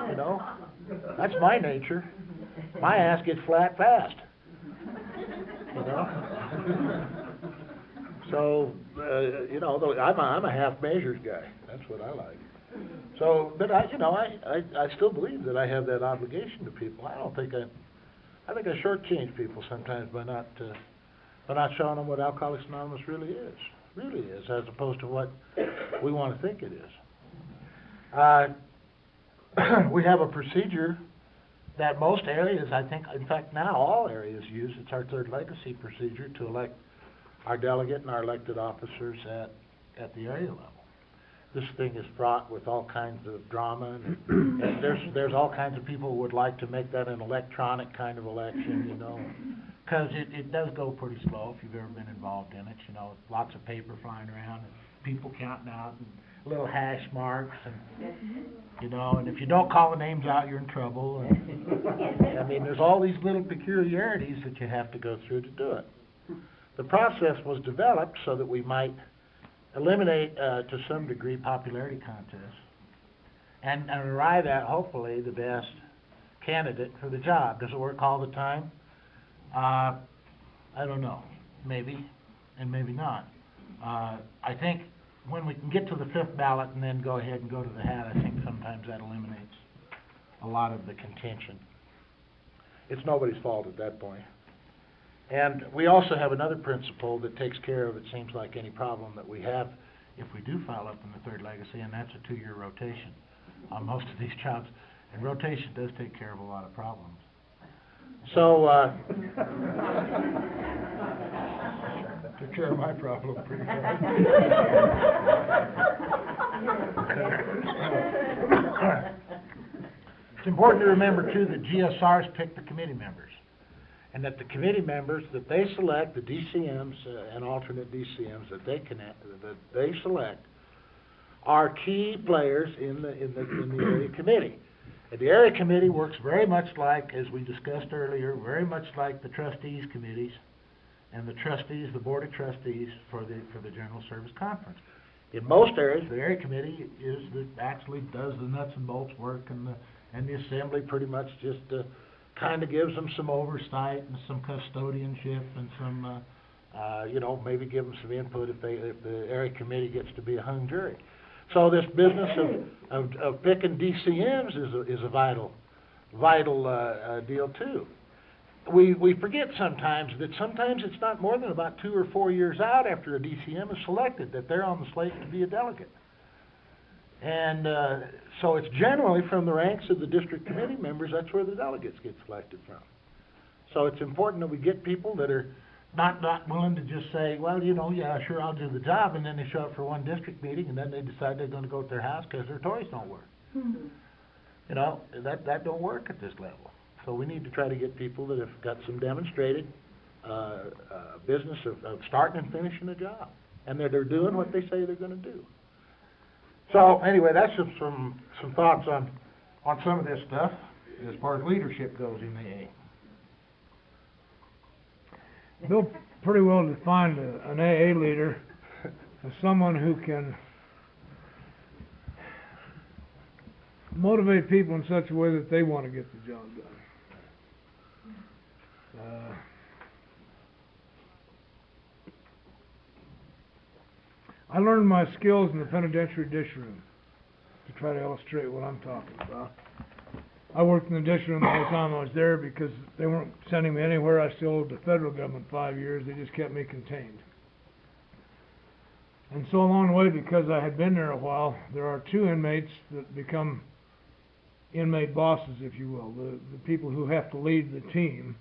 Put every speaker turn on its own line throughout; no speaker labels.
You know, that's my nature. My ass gets flat fast. You know. So you know, I'm a half measures guy. That's what I like. So, but I still believe that I have that obligation to people. I think I shortchange people sometimes by not showing them what Alcoholics Anonymous really is, as opposed to what we want to think it is. We have a procedure that most areas, I think, in fact now all areas use. It's our third legacy procedure to elect our delegate and our elected officers at the area level. This thing is fraught with all kinds of drama, and there's all kinds of people who would like to make that an electronic kind of election, you know, because it does go pretty slow if you've ever been involved in it, you know, lots of paper flying around and people counting out and little hash marks, and you know, and if you don't call the names out, you're in trouble. And, I mean, there's all these little peculiarities that you have to go through to do it. The process was developed so that we might eliminate, to some degree, popularity contests and arrive at, hopefully, the best candidate for the job. Does it work all the time? I don't know. Maybe, and maybe not. I think when we can get to the fifth ballot and then go ahead and go to the hat, I think sometimes that eliminates a lot of the contention. It's nobody's fault at that point. And we also have another principle that takes care of, it seems like, any problem that we have if we do file up in the third legacy, and that's a 2-year rotation on most of these jobs. And rotation does take care of a lot of problems. So, took care of my problem pretty well. It's important to remember, too, that GSRs pick the committee members, and that the committee members that they select, the DCMs and alternate DCMs that they select, are key players in the area committee. And the area committee works very much like, as we discussed earlier, very much like the trustees committees and the trustees, the board of trustees for the General Service Conference. In most areas, the area committee actually does the nuts and bolts work, and the assembly pretty much just kind of gives them some oversight and some custodianship and some, maybe give them some input if the area committee gets to be a hung jury. So this business of picking DCMs is a vital deal too. We forget sometimes that sometimes it's not more than about 2 or 4 years out after a DCM is selected that they're on the slate to be a delegate. And so it's generally from the ranks of the district committee members, that's where the delegates get selected from. So it's important that we get people that are not willing to just say, well, yeah, sure, I'll do the job, and then they show up for one district meeting, and then they decide they're going to go to their house because their toys don't work. You know, that don't work at this level. So we need to try to get people that have got some demonstrated business of starting and finishing a job, and they're doing what they say they're going to do. So anyway, that's just some thoughts on some of this stuff as far as leadership goes in AA.
Bill pretty well defined an AA leader as someone who can motivate people in such a way that they want to get the job done. I learned my skills in the penitentiary dish room to try to illustrate what I'm talking about. I worked in the dish room the whole time I was there because they weren't sending me anywhere. I still owed the federal government 5 years. They just kept me contained. And so along the way, because I had been there a while, there are 2 inmates that become inmate bosses, if you will, the people who have to lead the team.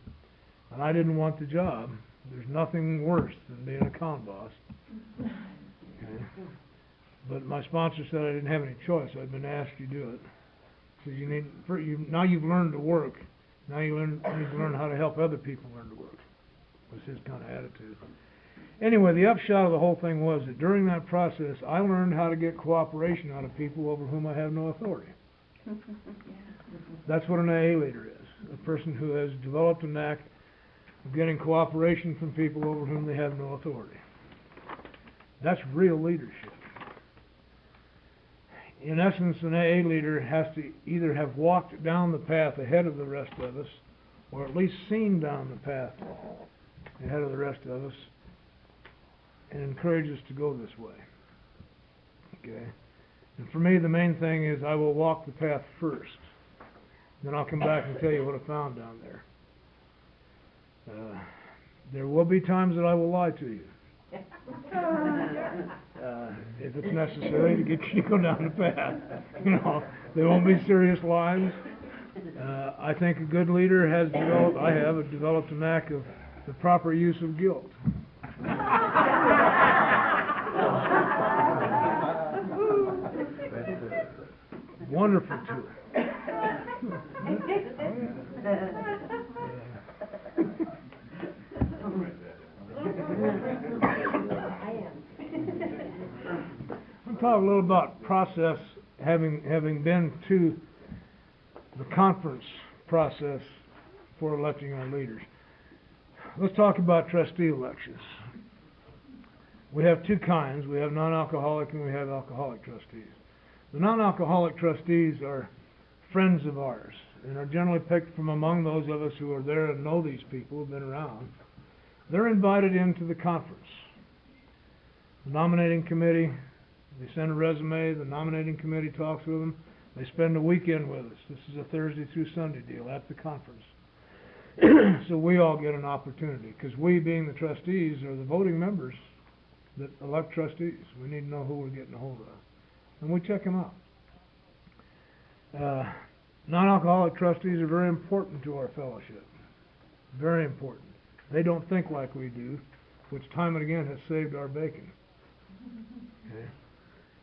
And I didn't want the job. There's nothing worse than being a con boss. Okay. But my sponsor said I didn't have any choice. I'd been asked to do it. So now you've learned to work. Now you need to learn how to help other people learn to work. Was his kind of attitude. Anyway, the upshot of the whole thing was that during that process, I learned how to get cooperation out of people over whom I have no authority. That's what an AA leader is. A person who has developed a knack of getting cooperation from people over whom they have no authority. That's real leadership. in essence, an AA leader has to either have walked down the path ahead of the rest of us, or at least seen down the path ahead of the rest of us, and encourage us to go this way. Okay? And for me, the main thing is I will walk the path first. Then I'll come back and tell you what I found down there. There will be times that I will lie to you. If it's necessary to get you to go down the path. You know, they won't be serious lies. I think a good leader has developed a knack of the proper use of guilt. Wonderful tool. I'll talk a little about process, having been to the conference process for electing our leaders. Let's talk about trustee elections. We have two kinds. We have non-alcoholic and we have alcoholic trustees. The non-alcoholic trustees are friends of ours and are generally picked from among those of us who are there and know these people, who have been around. They're invited into the conference. The nominating committee, they send a resume, the nominating committee talks with them, they spend a weekend with us. This is a Thursday through Sunday deal at the conference. So we all get an opportunity, because we, being the trustees, are the voting members that elect trustees. We need to know who we're getting a hold of. And we check them out. Non-alcoholic trustees are very important to our fellowship. Very important. They don't think like we do, which time and again has saved our bacon. Okay?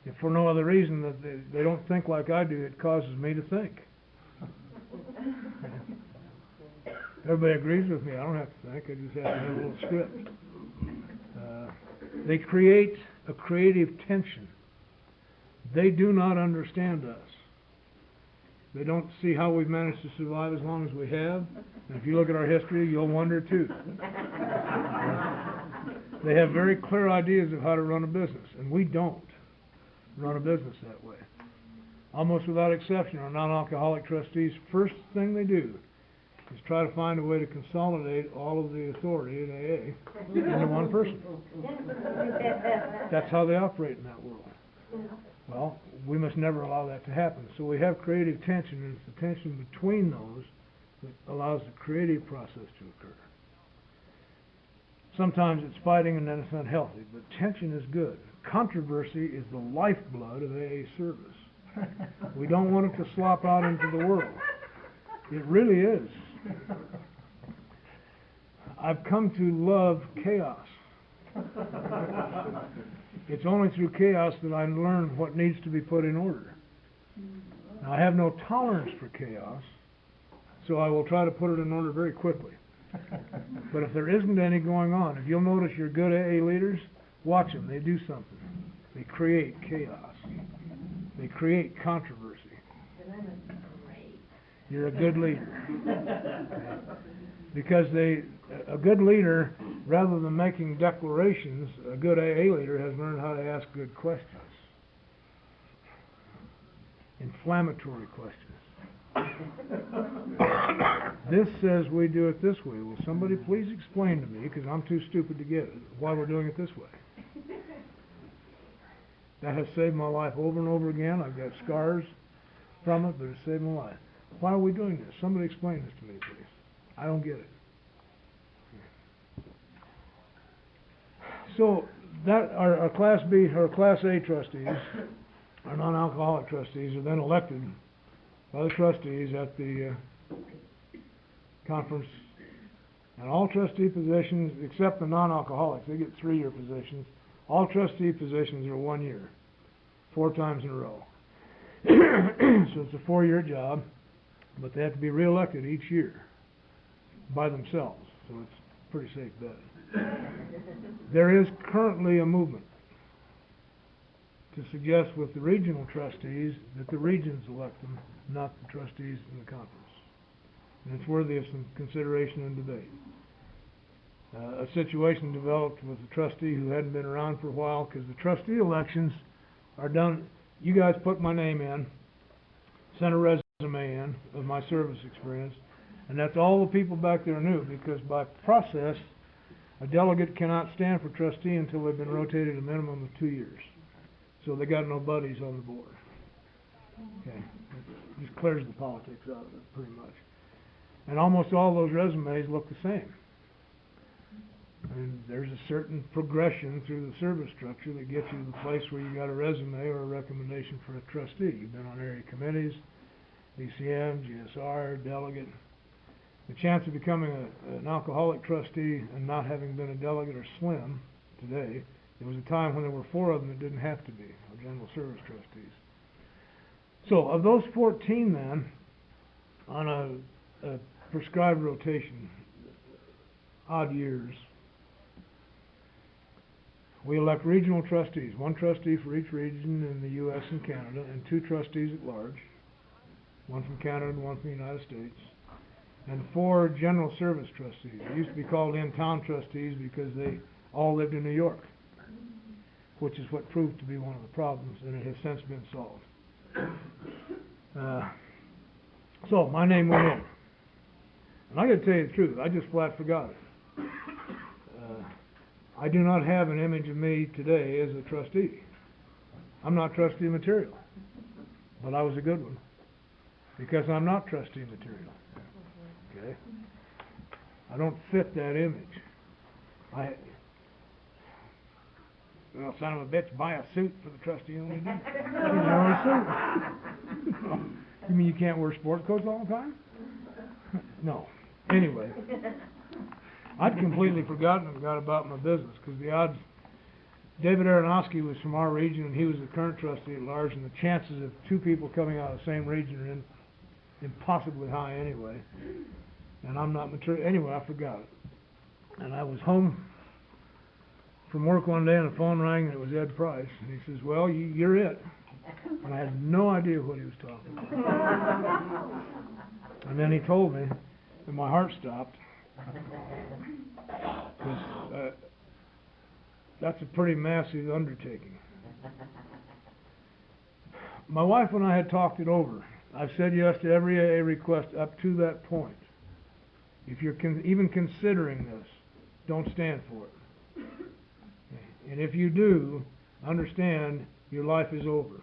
If for no other reason that they don't think like I do, it causes me to think. Everybody agrees with me. I don't have to think. I just have to have a little script. They create a creative tension. They do not understand us. They don't see how we've managed to survive as long as we have. And if you look at our history, you'll wonder too. They have very clear ideas of how to run a business, and we don't run a business that way. Almost without exception, our non-alcoholic trustees, first thing they do is try to find a way to consolidate all of the authority in AA into one person. That's how they operate in that world. Well, we must never allow that to happen. So we have creative tension, and it's the tension between those that allows the creative process to occur. Sometimes it's fighting and then it's unhealthy, but tension is good. Controversy is the lifeblood of AA service. We don't want it to slop out into the world. It really is. I've come to love chaos. It's only through chaos that I learn what needs to be put in order. Now, I have no tolerance for chaos, so I will try to put it in order very quickly. But if there isn't any going on, if you'll notice your good AA leaders, watch them. They do something. They create chaos. They create controversy. You're a good leader. Because a good leader, rather than making declarations, a good AA leader has learned how to ask good questions. Inflammatory questions. This says we do it this way. Will somebody please explain to me, because I'm too stupid to get it, why we're doing it this way? That has saved my life over and over again. I've got scars from it, but it saved my life. Why are we doing this? Somebody explain this to me, please. I don't get it. So that our Class B or Class A trustees, our non-alcoholic trustees, are then elected by the trustees at the conference. And all trustee positions, except the non-alcoholics, they get 3-year positions. All trustee positions are 1 year, 4 times in a row. So it's a 4-year job, but they have to be reelected each year by themselves. So it's a pretty safe bet. There is currently a movement to suggest with the regional trustees that the regions elect them, not the trustees in the conference. And it's worthy of some consideration and debate. A situation developed with a trustee who hadn't been around for a while, because the trustee elections are done you guys put my name in, sent a resume in of my service experience, and that's all the people back there knew, because by process, a delegate cannot stand for trustee until they've been rotated a minimum of 2 years. So they got no buddies on the board. Okay, it just clears the politics out of it, pretty much. And almost all those resumes look the same. And there's a certain progression through the service structure that gets you to the place where you got a resume or a recommendation for a trustee. You've been on area committees, DCM, GSR, delegate. The chance of becoming an alcoholic trustee and not having been a delegate are slim today. There was a time when there were 4 of them that didn't have to be, or general service trustees. So of those 14 then, on a prescribed rotation, odd years, we elect regional trustees, 1 trustee for each region in the U.S. and Canada, and 2 trustees at large, 1 from Canada and 1 from the United States, and 4 general service trustees. They used to be called in-town trustees because they all lived in New York, which is what proved to be one of the problems, and it has since been solved. So my name went in, and I got to tell you the truth, I just flat forgot it. I do not have an image of me today as a trustee. I'm not trustee material, but I was a good one, because I'm not trustee material. Okay? I don't fit that image. Well, son of a bitch, buy a suit for the trustee only do. You wear a suit. You mean you can't wear sport coats all the time? No. Anyway, I'd completely forgotten about my business, because the odds, David Aronofsky was from our region, and he was the current trustee at large, and the chances of 2 people coming out of the same region are impossibly high anyway. And I'm not material. Anyway, I forgot it. And I was home from work one day, and the phone rang, and it was Ed Price. And he says, "Well, you're it." And I had no idea what he was talking about. And then he told me, and my heart stopped. Because that's a pretty massive undertaking. My wife and I had talked it over. I've said yes to every AA request up to that point. If you're even considering this, don't stand for it. And if you do, understand your life is over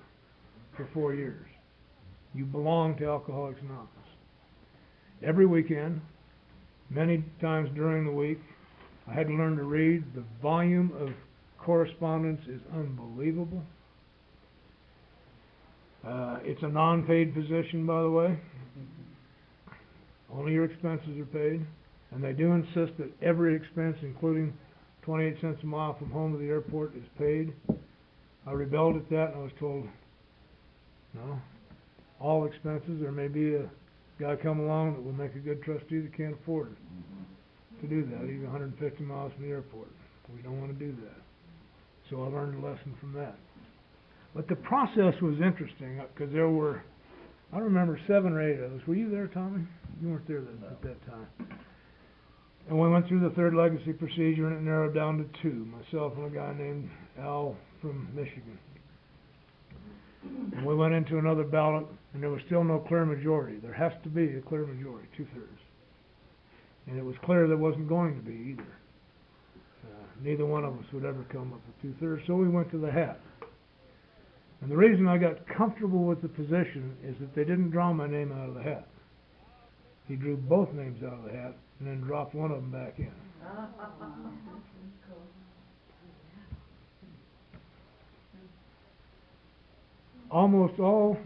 for 4 years. You belong to Alcoholics Anonymous. Every weekend, many times during the week, I had to learn to read. The volume of correspondence is unbelievable. It's a non-paid position, by the way. Only your expenses are paid. And they do insist that every expense, including 28 cents a mile from home to the airport, is paid. I rebelled at that, and I was told, no, all expenses. There may be a guy come along that would make a good trustee that can't afford it to do that, even 150 miles from the airport. We don't want to do that. So I learned a lesson from that. But the process was interesting, because there were, I remember 7 or 8 of us. Were you there, Tommy? You weren't there at that time. And we went through the 3rd legacy procedure, and it narrowed down to 2, myself and a guy named Al from Michigan. And we went into another ballot, and there was still no clear majority. There has to be a clear majority, 2/3. And it was clear there wasn't going to be either. Neither one of us would ever come up with 2/3, so we went to the hat. And the reason I got comfortable with the position is that they didn't draw my name out of the hat. He drew both names out of the hat and then dropped one of them back in. Almost all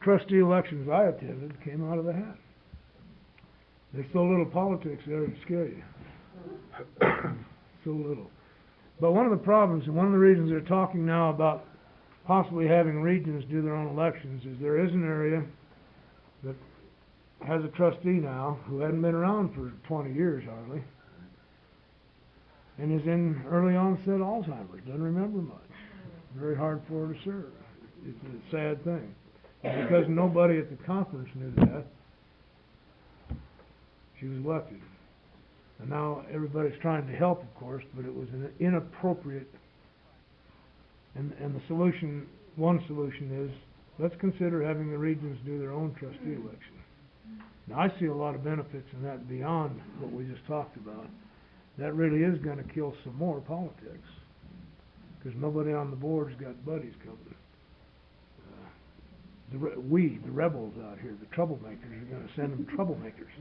trustee elections I attended came out of the hat. There's so little politics there to scare you. So little. But one of the problems, and one of the reasons they're talking now about possibly having regions do their own elections, is there is an area that has a trustee now who hadn't been around for 20 years hardly, and is in early onset Alzheimer's, doesn't remember much. Very hard for her to serve. It's a sad thing. And because nobody at the conference knew that, she was elected. And now everybody's trying to help, of course, but it was an inappropriate, and the solution one solution is, let's consider having the regions do their own trustee election. Now, I see a lot of benefits in that beyond what we just talked about. That really is gonna kill some more politics, 'cause nobody on the board's got buddies coming. The rebels out here, the troublemakers, are gonna send them troublemakers.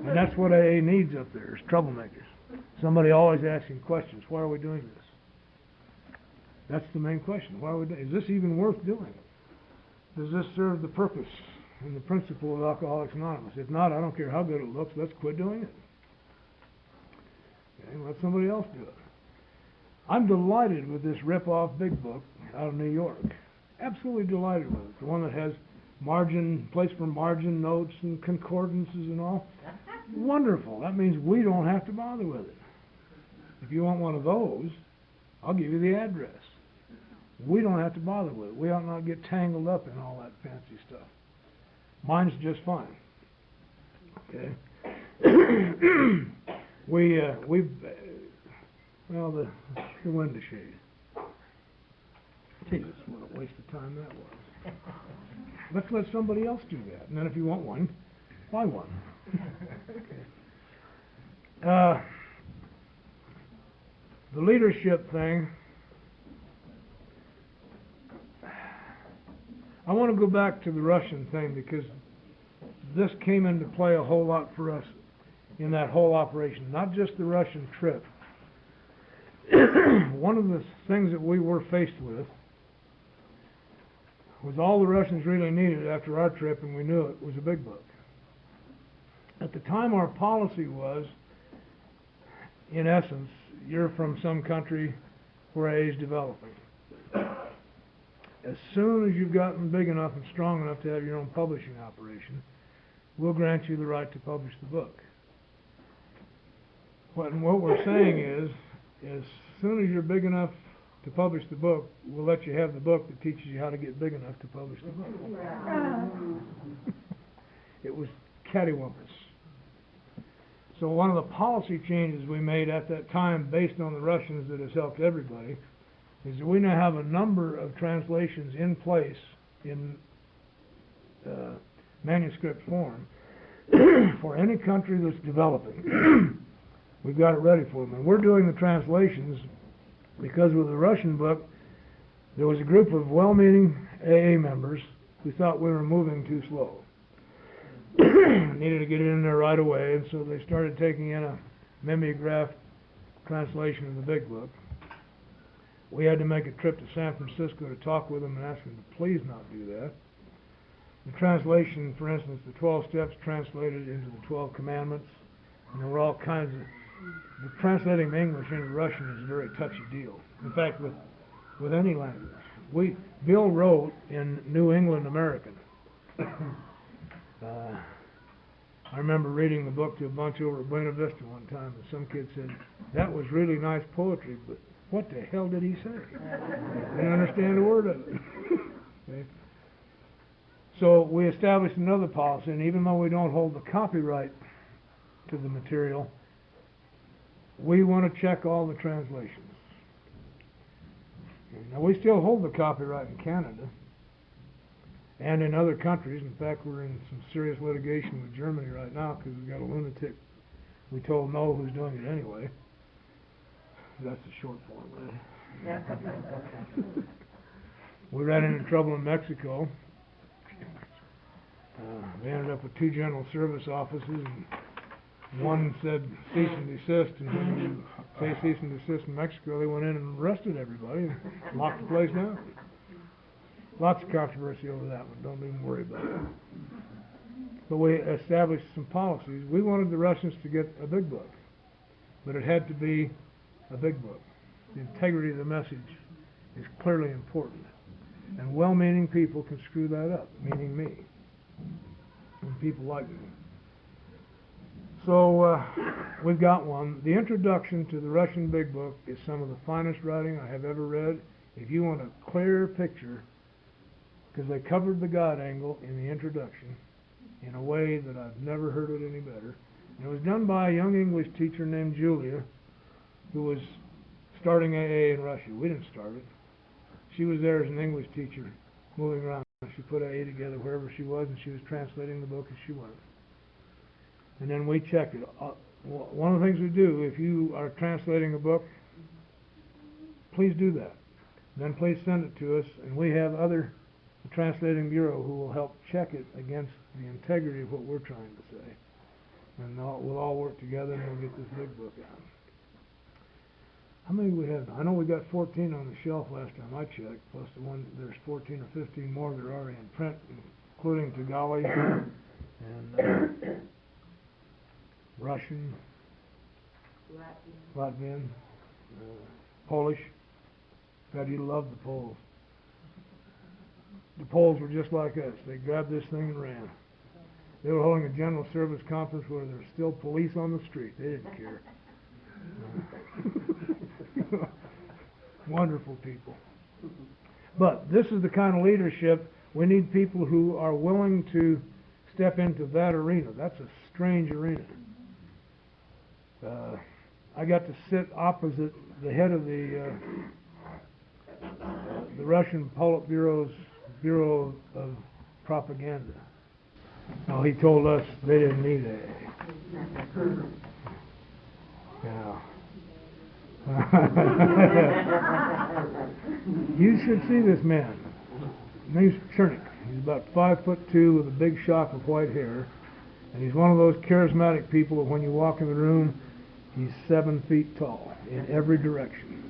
And that's what AA needs up there, is troublemakers. Somebody always asking questions, why are we doing this? That's the main question, why are we doing, is this even worth doing? Does this serve the purpose and the principle of Alcoholics Anonymous? If not, I don't care how good it looks, let's quit doing it. Okay, let somebody else do it. I'm delighted with this rip-off big book out of New York. Absolutely delighted with it. The one that has place for margin notes and concordances and all. Wonderful. That means we don't have to bother with it. If you want one of those, I'll give you the address. We don't have to bother with it. We ought not get tangled up in all that fancy stuff. Mine's just fine. Okay. The window shade. Jesus, what a waste of time that was. Let's let somebody else do that, and then if you want one, buy one. Okay. The leadership thing, I want to go back to the Russian thing, because this came into play a whole lot for us in that whole operation, not just the Russian trip. One of the things that we were faced with was all the Russians really needed after our trip, and we knew it, was a big book. At the time, our policy was, in essence, you're from some country where AA is developing. As soon as you've gotten big enough and strong enough to have your own publishing operation, we'll grant you the right to publish the book. What we're saying is, as soon as you're big enough to publish the book, we'll let you have the book that teaches you how to get big enough to publish the book. It was cattywampus. So one of the policy changes we made at that time, based on the Russians, that has helped everybody, is that we now have a number of translations in place in manuscript form for any country that's developing. We've got it ready for them. And we're doing the translations because with the Russian book, there was a group of well-meaning AA members who thought we were moving too slow. Needed to get it in there right away, and so they started taking in a mimeographed translation of the big book. We had to make a trip to San Francisco to talk with them and ask them to please not do that. The translation, for instance, the 12 steps translated into the 12 commandments, and there were all kinds of... translating English into Russian is a very touchy deal. In fact, with any language. Bill wrote in New England American. I remember reading the book to a bunch over at Buena Vista one time, and some kid said, that was really nice poetry, but what the hell did he say? Didn't understand a word of it. Okay. So we established another policy, and even though we don't hold the copyright to the material, we want to check all the translations. Okay. Now, we still hold the copyright in Canada and in other countries. In fact, we're in some serious litigation with Germany right now because we've got a lunatic we told no who's doing it anyway. That's the short form, right? We ran into trouble in Mexico. We ended up with 2 general service offices, and one said cease and desist, and when you say cease and desist in Mexico, they went in and arrested everybody and locked the place down. Lots of controversy over that one, don't even worry about it. But we established some policies. We wanted the Russians to get a big book, but it had to be a big book. The integrity of the message is clearly important. And well-meaning people can screw that up, meaning me, and people like me. So we've got one. The introduction to the Russian Big Book is some of the finest writing I have ever read. If you want a clear picture, because they covered the God angle in the introduction in a way that I've never heard it any better. And it was done by a young English teacher named Julia, who was starting AA in Russia. We didn't start it. She was there as an English teacher, moving around. She put AA together wherever she was, and she was translating the book as she went. And then we checked it. One of the things we do, if you are translating a book, please do that. Then please send it to us, and we have other translating bureau who will help check it against the integrity of what we're trying to say. And we'll all work together, and we'll get this big book out. How many do we have now? I know we got 14 on the shelf last time I checked, plus there's 14 or 15 more that are already in print, including Tagalog and Russian, Latvian, Polish. God, you love the Poles. The Poles were just like us. They grabbed this thing and ran. They were holding a general service conference where there were still police on the street. They didn't care. Wonderful people. But this is the kind of leadership, we need people who are willing to step into that arena. That's a strange arena. I got to sit opposite the head of the Russian Politburo's Bureau of Propaganda. Well, he told us they didn't need AA. Yeah. You should see this man. His name's Chernik. He's about 5'2" with a big shock of white hair, and he's one of those charismatic people that when you walk in the room, he's 7 feet tall in every direction.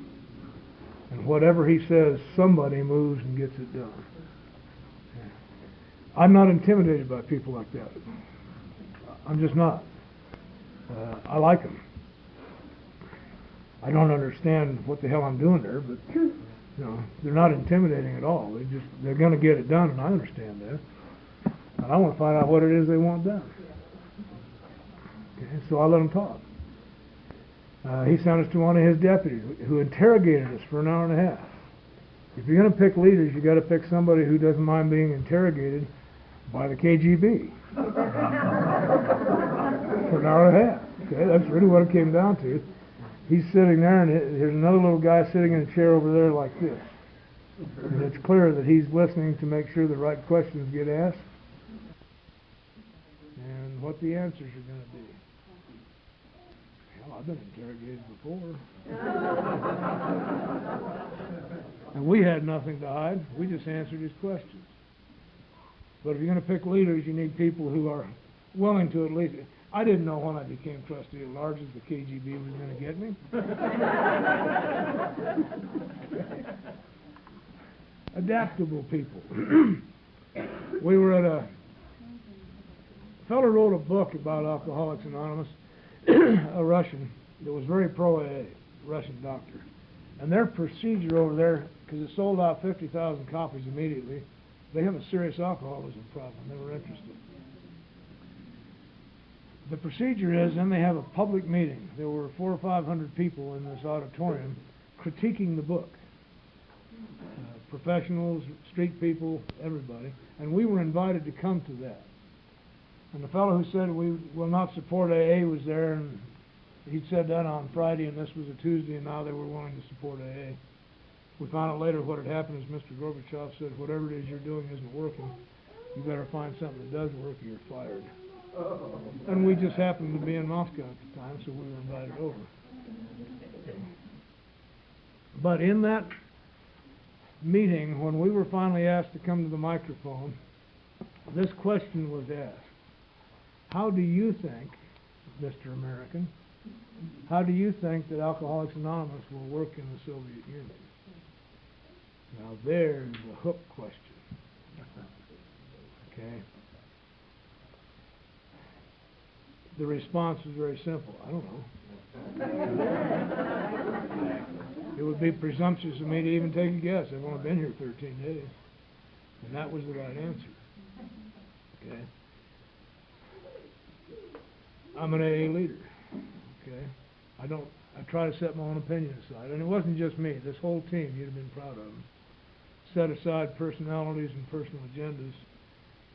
And whatever he says, somebody moves and gets it done. I'm not intimidated by people like that. I'm just not. I like them. I don't understand what the hell I'm doing there, but you know, they're not intimidating at all. They're going to get it done, and I understand that. And I want to find out what it is they want done. Okay, so I let them talk. He sent us to one of his deputies who interrogated us for an hour and a half. If you're going to pick leaders, you got to pick somebody who doesn't mind being interrogated by the KGB for an hour and a half. Okay, that's really what it came down to. He's sitting there, and there's another little guy sitting in a chair over there like this. And it's clear that he's listening to make sure the right questions get asked and what the answers are going to be. Hell, I've been interrogated before. And we had nothing to hide. We just answered his questions. But if you're going to pick leaders, you need people who are willing to at least... I didn't know when I became trustee at large that the KGB was going to get me. Adaptable people. We were at a fellow wrote a book about Alcoholics Anonymous, a Russian that was very pro-AA, Russian doctor. And their procedure over there, because it sold out 50,000 copies immediately, they have a serious alcoholism problem. They were interested. The procedure is, then they have a public meeting. There were 400 or 500 people in this auditorium critiquing the book. Professionals, street people, everybody. And we were invited to come to that. And the fellow who said we will not support AA was there, and he'd said that on Friday, and this was a Tuesday, and now they were willing to support AA. We found out later what had happened is Mr. Gorbachev said, whatever it is you're doing isn't working. You better find something that does work or you're fired. And we just happened to be in Moscow at the time, so we were invited over. But in that meeting, when we were finally asked to come to the microphone, this question was asked. How do you think, Mr. American, how do you think that Alcoholics Anonymous will work in the Soviet Union? Now there's a hook question. Okay? The response is very simple. I don't know. It would be presumptuous of me to even take a guess. I've only been here 13 days. And that was the right answer. Okay? I'm an AA leader. Okay? I try to set my own opinion aside. And it wasn't just me. This whole team, you'd have been proud of them. Set aside personalities and personal agendas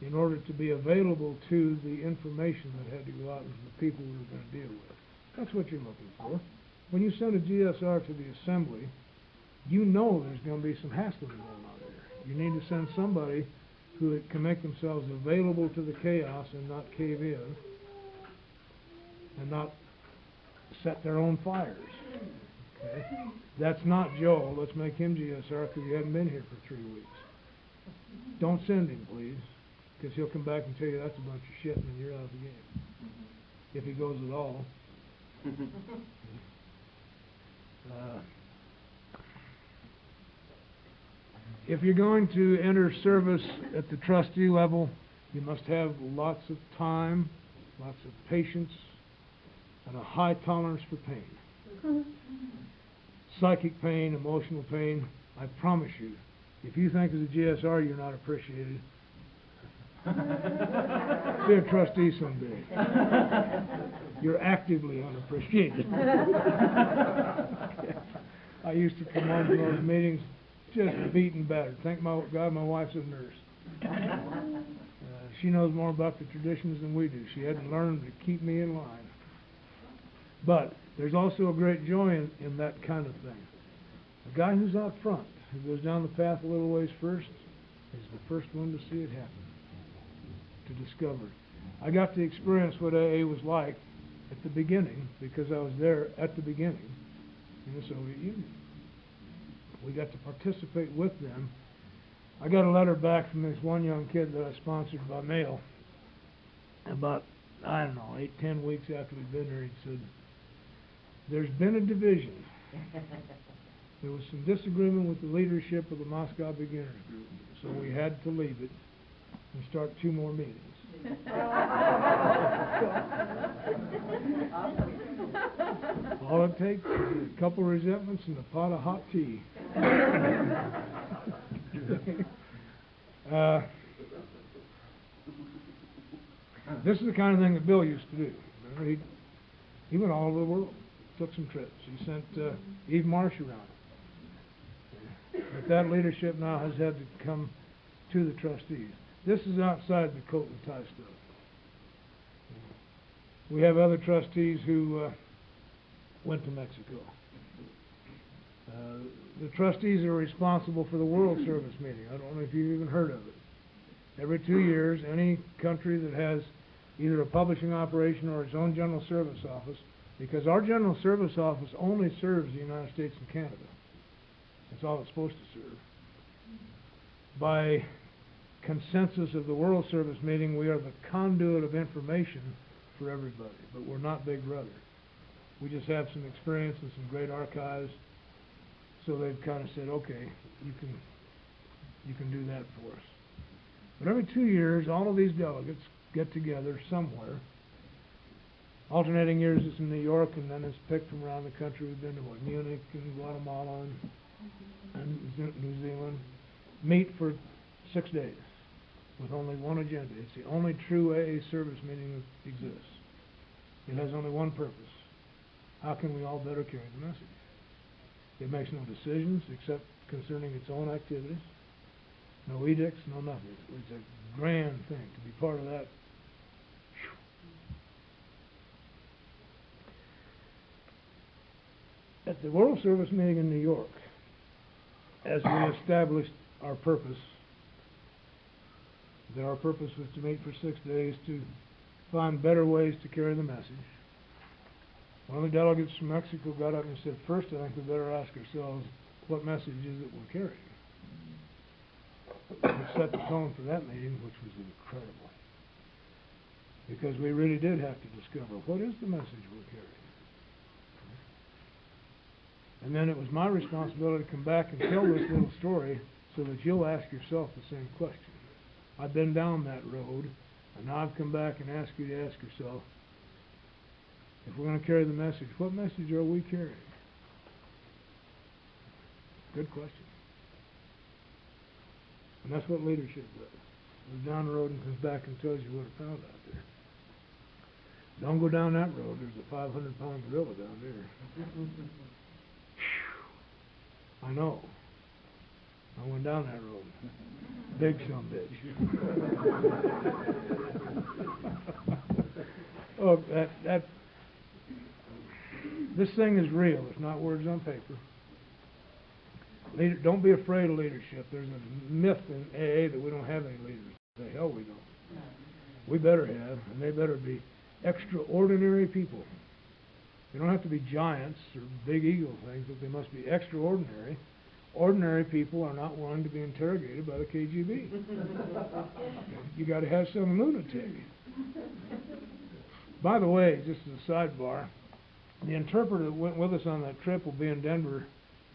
in order to be available to the information that had to go out to the people we were going to deal with. That's what you're looking for. when you send a GSR to the assembly, you know there's gonna be some hassling going on there. You need to send somebody who can make themselves available to the chaos and not cave in, and not set their own fires, okay? That's not Joe. Let's make him GSR because he hadn't been here for 3 weeks. Don't send him, please, because he'll come back and tell you that's a bunch of shit and then you're out of the game. If he goes at all. If you're going to enter service at the trustee level, you must have lots of time, lots of patience, and a high tolerance for pain. Psychic pain, emotional pain, I promise you, if you think as a GSR you're not appreciated, be a trustee someday. You're actively unappreciated. I used to come on to those meetings just beat and battered. Thank God my wife's a nurse. She knows more about the traditions than we do. She had to learn to keep me in line. But there's also a great joy in that kind of thing. A guy who's out front, who goes down the path a little ways first, is the first one to see it happen, to discover. I got to experience what AA was like at the beginning, because I was there at the beginning in the Soviet Union. We got to participate with them. I got a letter back from this one young kid that I sponsored by mail about, 8-10 weeks after we'd been there. He said, there's been a division. There was some disagreement with the leadership of the Moscow Beginners Group, so we had to leave it and start 2 more meetings. All it takes is a couple resentments and a pot of hot tea. This is the kind of thing that Bill used to do. Remember, he went all over the world, took some trips. He sent Eve Marsh around. But that leadership now has had to come to the trustees. This is outside the coat and tie stuff. We have other trustees who went to Mexico. The trustees are responsible for the World Service meeting. I don't know if you've even heard of it. Every 2 years, any country that has either a publishing operation or its own General Service Office, because our General Service Office only serves the United States and Canada. That's all it's supposed to serve. By consensus of the World Service meeting, we are the conduit of information for everybody, but we're not Big Brother. We just have some experience and some great archives, so they've kind of said, okay, you can do that for us. But every 2 years, all of these delegates get together somewhere. Alternating years it's in New York, and then it's picked from around the country. We've been to Munich and Guatemala and New Zealand. Meet for 6 days with only one agenda. It's the only true AA service meeting that exists. It has only one purpose. How can we all better carry the message? It makes no decisions except concerning its own activities. No edicts, no nothing. It's a grand thing to be part of that. At the World Service meeting in New York, as we established our purpose, that our purpose was to meet for 6 days to find better ways to carry the message. One of the delegates from Mexico got up and said, first I think we better ask ourselves, what message is it we're carrying? It set the tone for that meeting, which was incredible. Because we really did have to discover, what is the message we're carrying? And then it was my responsibility to come back and tell this little story so that you'll ask yourself the same question. I've been down that road, and now I've come back and asked you to ask yourself, if we're going to carry the message, what message are we carrying? Good question. And that's what leadership does. Goes down the road and comes back and tells you what it found out there. Don't go down that road. There's a 500-pound gorilla down there. I know. I went down that road. Big sumbitch. Oh, This thing is real. It's not words on paper. Don't be afraid of leadership. There's a myth in AA that we don't have any leaders. The hell we don't. We better have, and they better be extraordinary people. They don't have to be giants or big ego things, but they must be extraordinary. Ordinary people are not willing to be interrogated by the KGB. You got to have some lunatic. By the way, just as a sidebar, the interpreter that went with us on that trip will be in Denver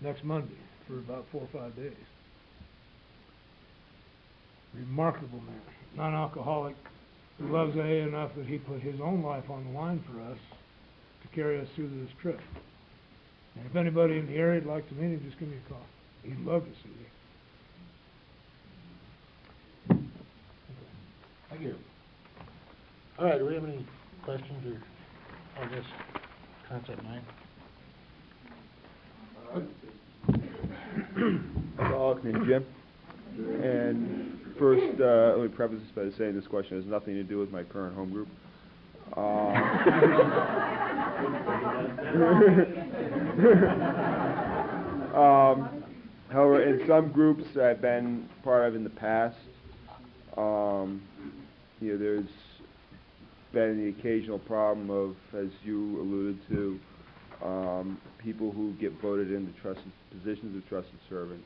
next Monday for about 4 or 5 days. Remarkable man, non-alcoholic, who loves AA enough that he put his own life on the line for us to carry us through this trip. And if anybody in the area would like to meet him, just give me a call. He'd love to see you.
Thank you. All right, do we have any questions or on this concept 9?
Alcoholic named Jim. And first, let me preface this by saying this question has nothing to do with my current home group. However, in some groups I've been part of in the past, there's been the occasional problem of, as you alluded to, people who get voted into positions of trusted servant.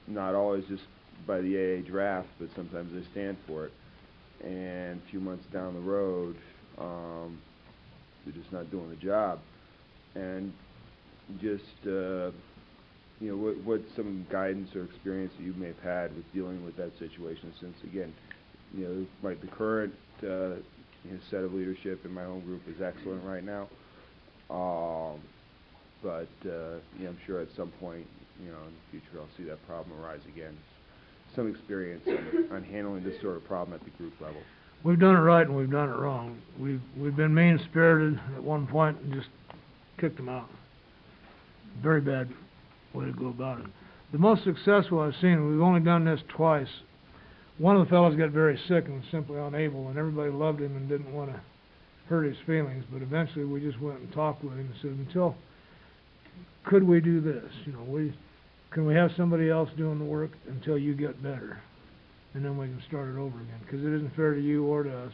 Not always just by the AA draft, but sometimes they stand for it. And a few months down the road, they're just not doing the job. And just, what some guidance or experience that you may have had with dealing with that situation, since again, the current set of leadership in my home group is excellent right now. But I'm sure at some point, in the future, I'll see that problem arise again. Some experience on handling this sort of problem at the group level.
We've done it right and we've done it wrong. We've been mean-spirited at one point and just kicked them out. Very bad way to go about it. The most successful I've seen, we've only done this twice. One of the fellows got very sick and was simply unable, and everybody loved him and didn't want to hurt his feelings, but eventually we just went and talked with him and said, could we do this? Can we have somebody else doing the work until you get better? And then we can start it over again, because it isn't fair to you or to us.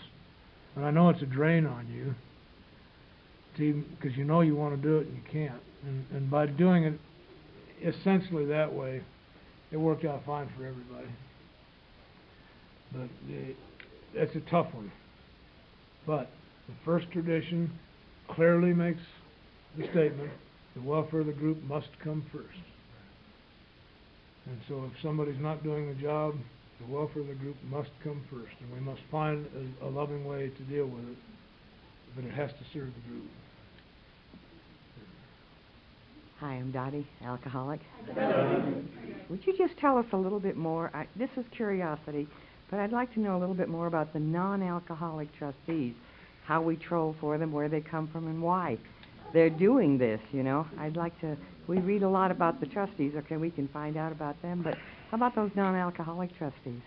And I know it's a drain on you, because you know you want to do it and you can't. And by doing it essentially that way, it worked out fine for everybody. But it's a tough one. But the first tradition clearly makes the statement, the welfare of the group must come first. And so if somebody's not doing the job, the welfare of the group must come first. And we must find a loving way to deal with it, but it has to serve the group.
Hi, I'm Dottie, alcoholic. Would you just tell us a little bit more? This is curiosity, but I'd like to know a little bit more about the non-alcoholic trustees, how we troll for them, where they come from, and why they're doing this, I'd like to, we read a lot about the trustees, okay, we can find out about them, but how about those non-alcoholic trustees?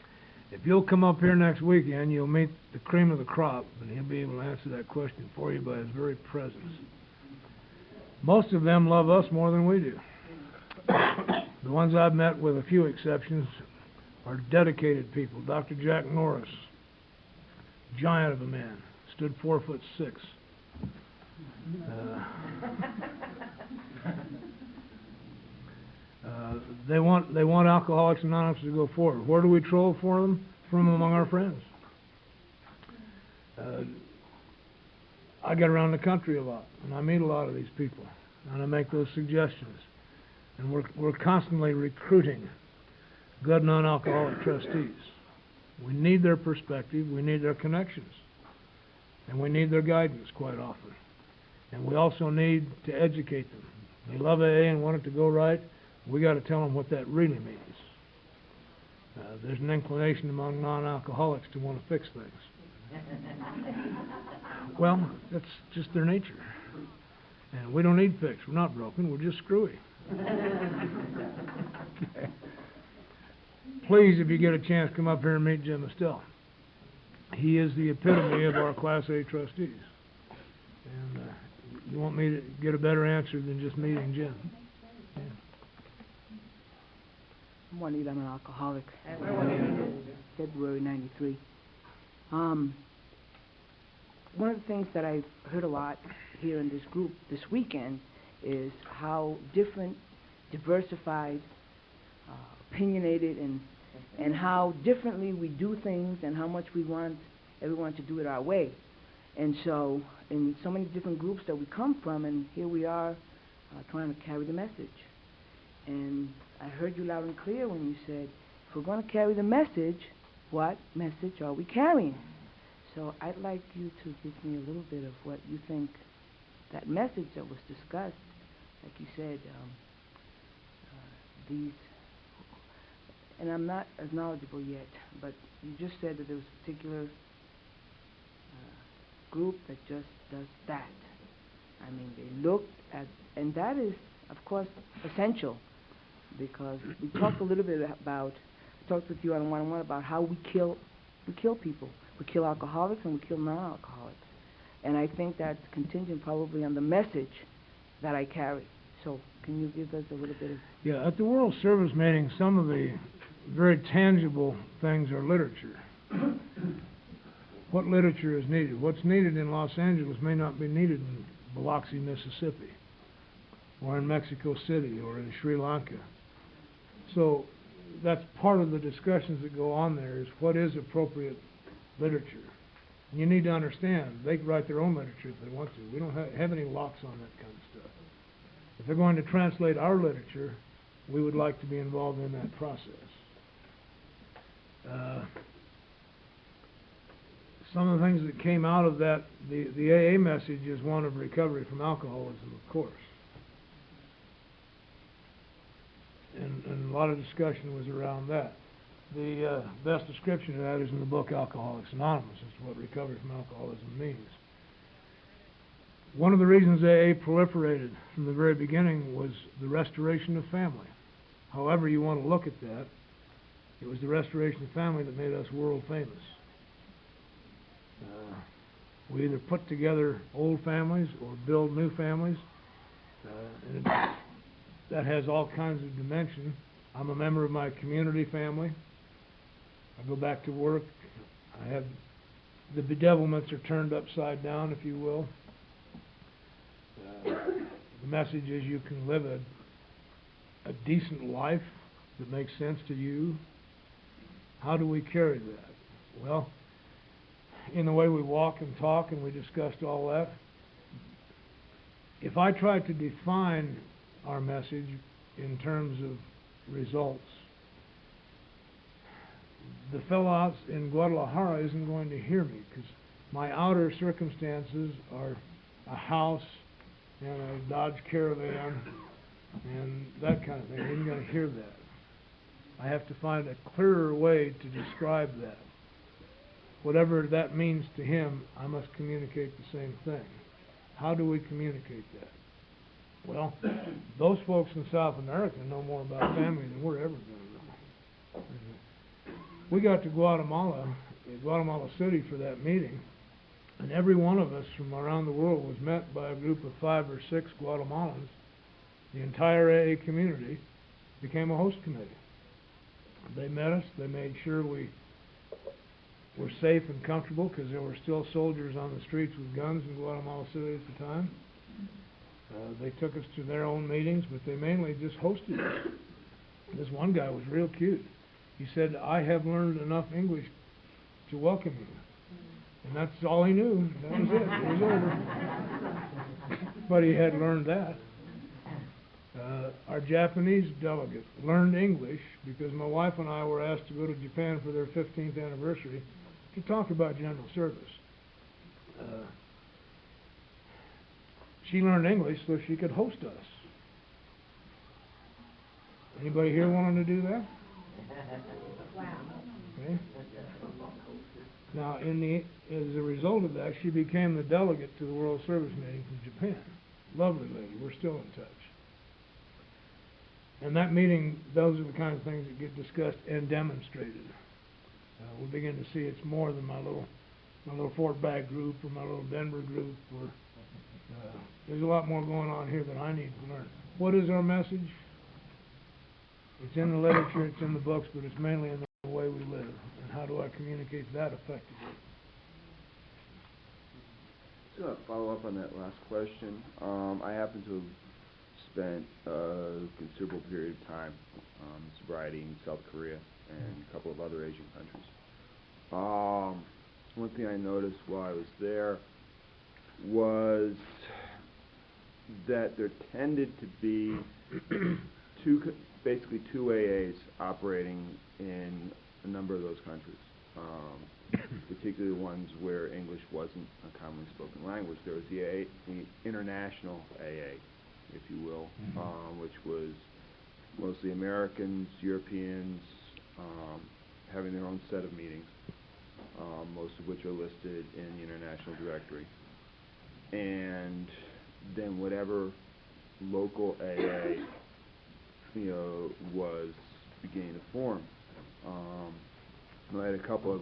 If you'll come up here next weekend, you'll meet the cream of the crop, and he'll be able to answer that question for you by his very presence. Most of them love us more than we do. The ones I've met, with a few exceptions, are dedicated people. Dr. Jack Norris, giant of a man, stood 4'6". They want Alcoholics Anonymous to go forward. Where do we troll for them? From among our friends. I get around the country a lot, and I meet a lot of these people, and I make those suggestions. And we're constantly recruiting good non-alcoholic trustees. We need their perspective, we need their connections, and we need their guidance quite often. And we also need to educate them. They love AA and want it to go right. We got to tell them what that really means. There's an inclination among non-alcoholics to want to fix things. Well, that's just their nature. And we don't need fixed. We're not broken. We're just screwy. Please, if you get a chance, come up here and meet Jim Estelle. He is the epitome of our Class A trustees. You want me to get a better answer than just meeting Jim?
Juanita, I'm an alcoholic. February '93. One of the things that I've heard a lot here in this group this weekend is how different, diversified, opinionated, and how differently we do things and how much we want everyone to do it our way. And so, in so many different groups that we come from, and here we are trying to carry the message. And I heard you loud and clear when you said, if we're going to carry the message, what message are we carrying? So I'd like you to give me a little bit of what you think that message that was discussed, like you said, these, and I'm not as knowledgeable yet, but you just said that there was a particular group that just does that. I mean, they look at, and that is, of course, essential, because we talked a little bit about, I talked with you on one-on-one about how we kill people. We kill alcoholics and we kill non-alcoholics. And I think that's contingent probably on the message that I carry. So can you give us a little bit of...
Yeah, at the World Service meeting, some of the very tangible things are literature. What literature is needed? What's needed in Los Angeles may not be needed in Biloxi, Mississippi, or in Mexico City, or in Sri Lanka. So that's part of the discussions that go on there, is what is appropriate literature. And you need to understand, they can write their own literature if they want to. We don't have any locks on that kind of stuff. If they're going to translate our literature, we would like to be involved in that process. Some of the things that came out of that, the AA message is one of recovery from alcoholism, of course. And a lot of discussion was around that. The best description of that is in the book Alcoholics Anonymous as to what recovery from alcoholism means. One of the reasons AA proliferated from the very beginning was the restoration of family. However you want to look at that, it was the restoration of family that made us world famous. We either put together old families or build new families, and that has all kinds of dimension. I'm a member of my community family. I go back to work. I have the bedevilments are turned upside down, if you will. The message is you can live a decent life that makes sense to you. How do we carry that? Well, in the way we walk and talk, and we discussed all that. If I try to define our message in terms of results, the fellow out in Guadalajara isn't going to hear me, because my outer circumstances are a house and a Dodge Caravan and that kind of thing. He isn't going to hear that. I have to find a clearer way to describe that. Whatever that means to him, I must communicate the same thing. How do we communicate that? Well, those folks in South America know more about family than we're ever going to know. We got to Guatemala City for that meeting, and every one of us from around the world was met by a group of 5 or 6 Guatemalans. The entire AA community became a host committee. They met us. They made sure we were safe and comfortable, because there were still soldiers on the streets with guns in Guatemala City at the time. They took us to their own meetings, but they mainly just hosted us. This one guy was real cute. He said, "I have learned enough English to welcome you." And that's all he knew. That was it. It was over. But he had learned that. Our Japanese delegate learned English because my wife and I were asked to go to Japan for their 15th anniversary to talk about general service. She learned English so she could host us. Anybody here wanting to do that? Okay. Now, as a result of that, she became the delegate to the World Service meeting from Japan. Lovely lady. We're still in touch. And that meeting, those are the kind of things that get discussed and demonstrated. We begin to see it's more than my little Fort Bragg group or my little Denver group or there's a lot more going on here that I need to learn. What is our message? It's in the literature, it's in the books, but it's mainly in the way we live. And how do I communicate that effectively?
So to follow up on that last question, I happen to have spent a considerable period of time sobriety in South Korea and a couple of other Asian countries. One thing I noticed while I was there was that there tended to be basically two AAs operating in a number of those countries, particularly ones where English wasn't a commonly spoken language. There was the international AA, if you will, which was mostly Americans, Europeans, having their own set of meetings, most of which are listed in the International Directory. And then whatever local AA, was beginning to form. I had a couple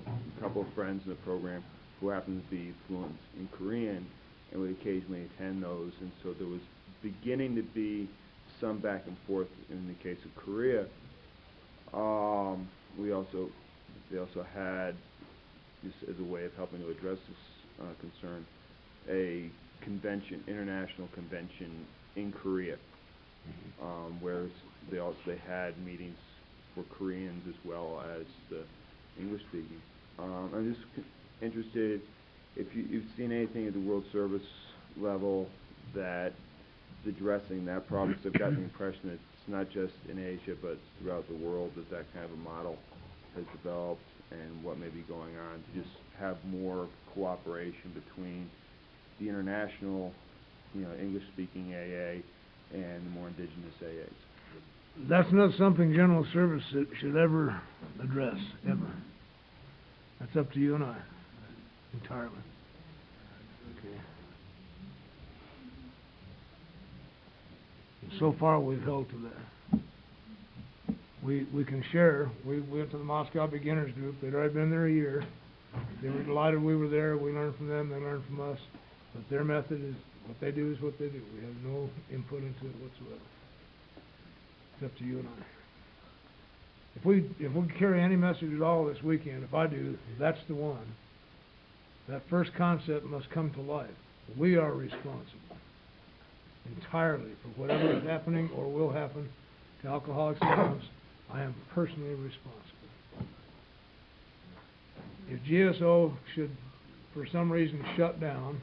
of friends in the program who happened to be fluent in Korean and would occasionally attend those, and so there was beginning to be some back and forth in the case of Korea. They also had, just as a way of helping to address this concern, a convention, international convention in Korea, where they had meetings for Koreans as well as the English speaking. I'm just interested if you've seen anything at the World Service level that's addressing that problem, because I've gotten the impression that it's not just in Asia but throughout the world that kind of a model has developed, and what may be going on to just have more cooperation between the international, English-speaking AA and the more indigenous AAs.
That's not something General Service should ever address, ever. That's up to you and I, entirely. Okay. And so far, we've held to that. We can share. We went to the Moscow Beginners Group. They'd already been there a year. They were delighted we were there. We learned from them. They learned from us. But their method is, what they do is what they do. We have no input into it whatsoever. It's up to you and I. If we carry any message at all this weekend, if I do, that's the one. That first concept must come to life. We are responsible entirely for whatever is happening or will happen to Alcoholics Anonymous. I am personally responsible. If GSO should, for some reason, shut down,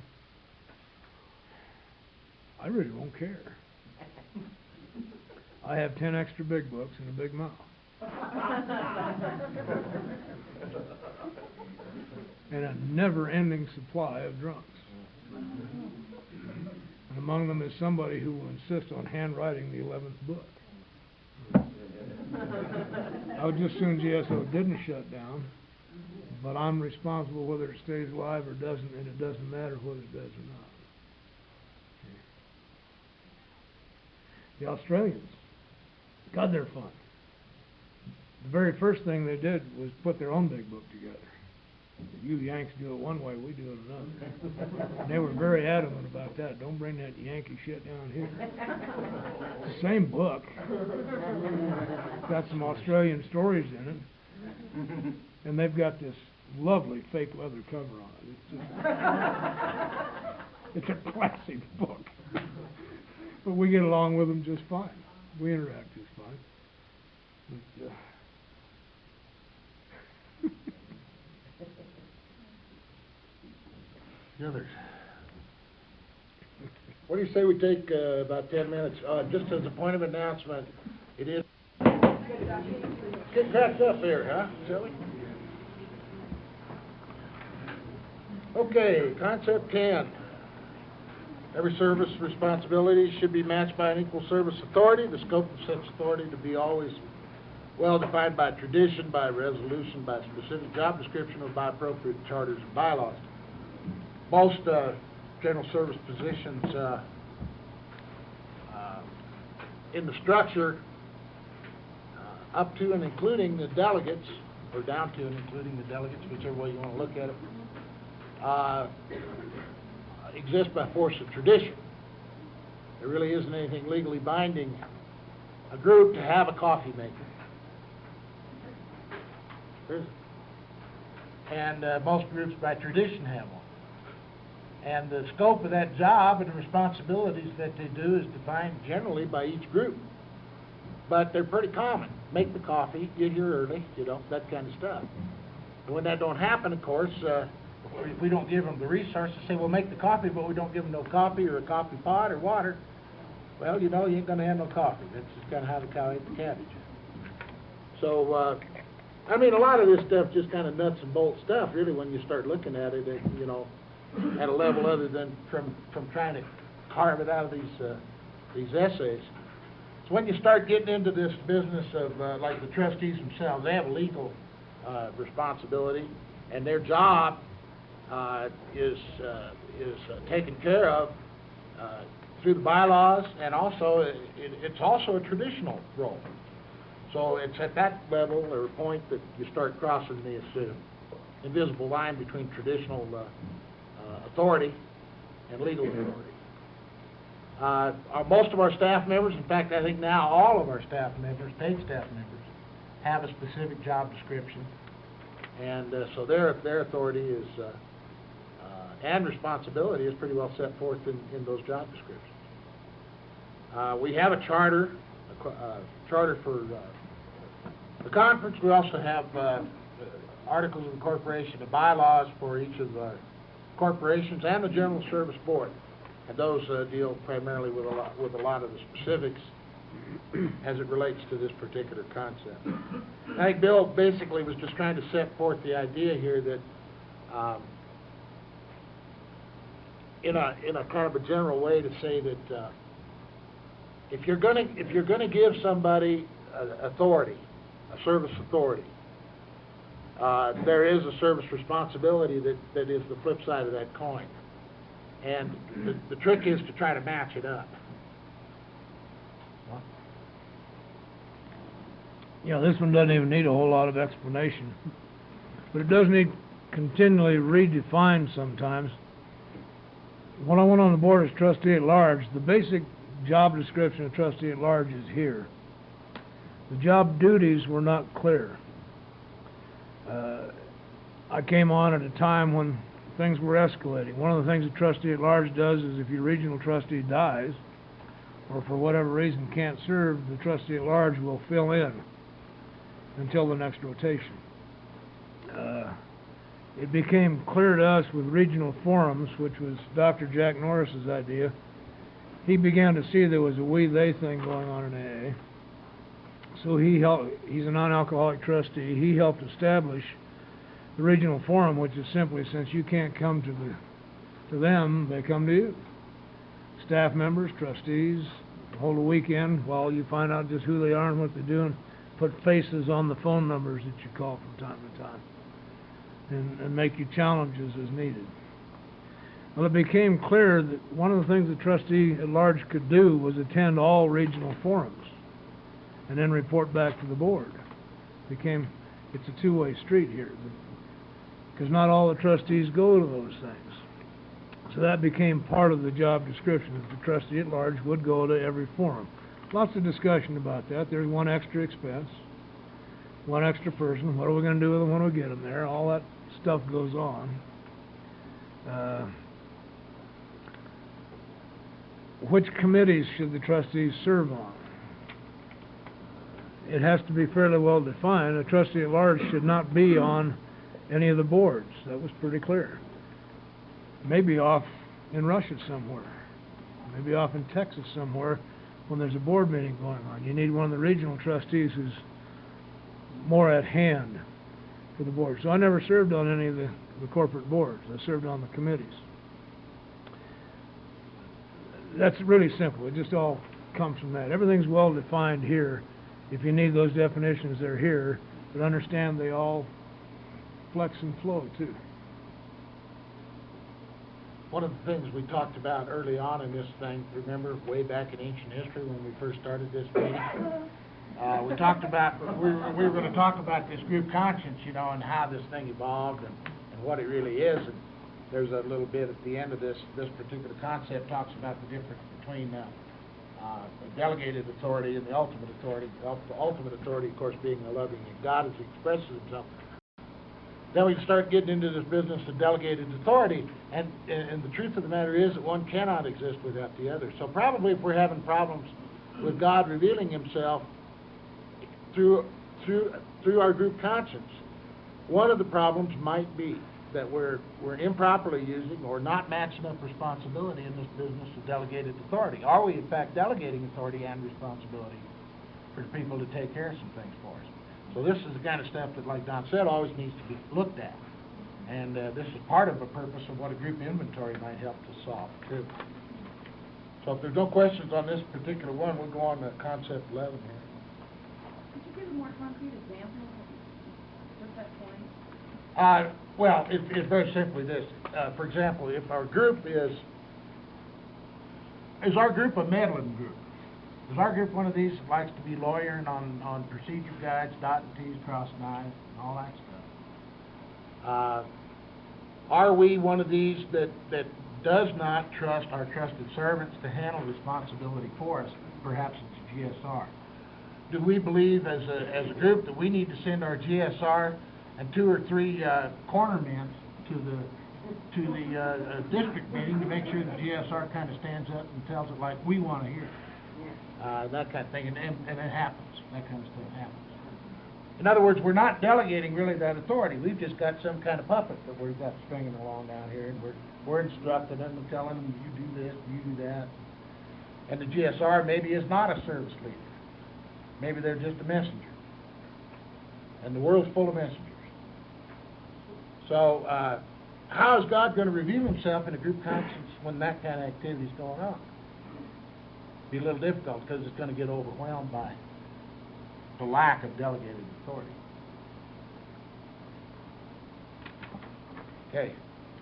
I really won't care. I have 10 extra big books and a big mouth. And a never-ending supply of drunks. And among them is somebody who will insist on handwriting the 11th book. I would just soon GSO didn't shut down, but I'm responsible whether it stays alive or doesn't, and it doesn't matter whether it does or not. The Australians, God, they're fun. The very first thing they did was put their own big book together. You Yanks do it one way, we do it another. And they were very adamant about that. Don't bring that Yankee shit down here. It's the same book. It's got some Australian stories in it. And they've got this lovely fake leather cover on it. It's a classic book. But we get along with them just fine. We interact just fine. But,
The others. What do you say we take about 10 minutes? Just as a point of announcement, it is... Get cracked up here, huh, Silly? Okay, concept 10. Every service responsibility should be matched by an equal service authority. The scope of such authority to be always well defined by tradition, by resolution, by specific job description, or by appropriate charters and bylaws. Most general service positions in the structure, up to and including the delegates, or down to and including the delegates, whichever way you want to look at it, exist by force of tradition. There really isn't anything legally binding a group to have a coffee maker. There isn't. And most groups by tradition have one. And the scope of that job and the responsibilities that they do is defined generally by each group. But they're pretty common. Make the coffee, get here early, you know, that kind of stuff. And when that don't happen, of course, if we don't give them the resources, say, well, make the coffee, but we don't give them no coffee or a coffee pot or water, well, you know, you ain't gonna have no coffee. That's just kind of how the cow ate the cabbage. So, I mean, a lot of this stuff just kind of nuts and bolts stuff, really, when you start looking at it, you know, at a level other than from trying to carve it out of these essays. So when you start getting into this business of, like the trustees themselves, they have a legal responsibility, and their job is taken care of through the bylaws, and also it's also a traditional role. So it's at that level or point that you start crossing this invisible line between traditional authority and legal authority. Most of our staff members, in fact, I think now all of our staff members, paid staff members, have a specific job description, and so their authority is and responsibility is pretty well set forth in those job descriptions. We have a charter for the conference. We also have articles of incorporation and bylaws for each of the corporations and the General Service Board, and those deal primarily with a lot of the specifics as it relates to this particular concept. I think Bill basically was just trying to set forth the idea here that in a kind of a general way to say that if you're gonna give somebody authority, a service authority, there is a service responsibility that is the flip side of that coin, and the trick is to try to match it up.
Yeah, this one doesn't even need a whole lot of explanation, but it does need continually redefined sometimes. When I went on the board as trustee at large, the basic job description of trustee at large is here. The job duties were not clear. I came on at a time when things were escalating. One of the things a trustee at large does is if your regional trustee dies, or for whatever reason can't serve, the trustee at large will fill in until the next rotation. It became clear to us with regional forums, which was Dr. Jack Norris's idea. He began to see there was a we-they thing going on in AA. So he's a non-alcoholic trustee. He helped establish the regional forum, which is simply, since you can't come to them, they come to you. Staff members, trustees, hold a weekend while you find out just who they are and what they're doing. Put faces on the phone numbers that you call from time to time, and make you challenges as needed. Well, it became clear that one of the things the trustee at large could do was attend all regional forums and then report back to the board. It's a two-way street here, because not all the trustees go to those things. So that became part of the job description, that the trustee at large would go to every forum. Lots of discussion about that. There's one extra expense, one extra person. What are we going to do with them when we get them there? All that stuff goes on. Which committees should the trustees serve on? It has to be fairly well defined. A trustee at large should not be on any of the boards. That was pretty clear. Maybe off in Russia somewhere. Maybe off in Texas somewhere when there's a board meeting going on. You need one of the regional trustees who's more at hand for the board. So I never served on any of the corporate boards. I served on the committees. That's really simple. It just all comes from that. Everything's well defined here. If you need those definitions, they're here. But understand they all flex and flow too.
One of the things we talked about early on in this thing, remember way back in ancient history when we first started this meeting, we talked about, we were going to talk about this group conscience, you know, and how this thing evolved and what it really is. there's a little bit at the end of this particular concept talks about the difference between delegated authority and the ultimate authority. The ultimate authority, of course, being the loving God as He expresses Himself. Then we start getting into this business of delegated authority, and the truth of the matter is that one cannot exist without the other. So probably if we're having problems with God revealing Himself through our group conscience, one of the problems might be that we're improperly using or not matching up responsibility in this business of delegated authority. Are we in fact delegating authority and responsibility for people to take care of some things for us? So this is the kind of stuff that, like Don said, always needs to be looked at. And this is part of a purpose of what a group inventory might help to solve, too. So if there's no questions on this particular one, we'll go on to concept 11 here.
Could you give a more concrete example of what's that point?
Well, it's very simply this. For example, if our group is our group a meddling group? Is our group one of these that likes to be lawyering on procedure guides, dotting T's, crossing I's, and all that stuff? Are we one of these that does not trust our trusted servants to handle responsibility for us? Perhaps it's a GSR. Do we believe as a group that we need to send our GSR and 2 or 3 cornermen to the district meeting to make sure the GSR kind of stands up and tells it like we want to hear it? That kind of thing, and it happens. That kind of stuff happens. In other words, we're not delegating really that authority. We've just got some kind of puppet that we've got stringing along down here, and we're instructing them and telling them, you do this, you do that. And the GSR maybe is not a service leader. Maybe they're just a messenger. And the world's full of messengers. So, how is God going to reveal Himself in a group conscience when that kind of activity is going on? Be a little difficult because it's going to get overwhelmed by the lack of delegated authority. Okay,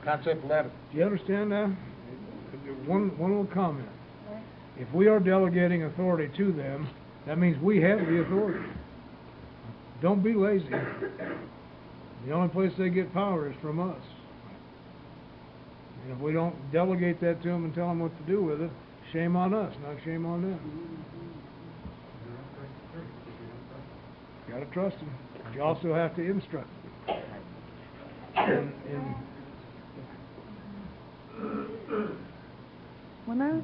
concept 11.
Do you understand that? One little comment. If we are delegating authority to them, that means we have the authority. Don't be lazy. The only place they get power is from us. And if we don't delegate that to them and tell them what to do with it, shame on us, not shame on them. You gotta trust them. You also have to instruct them.
When I was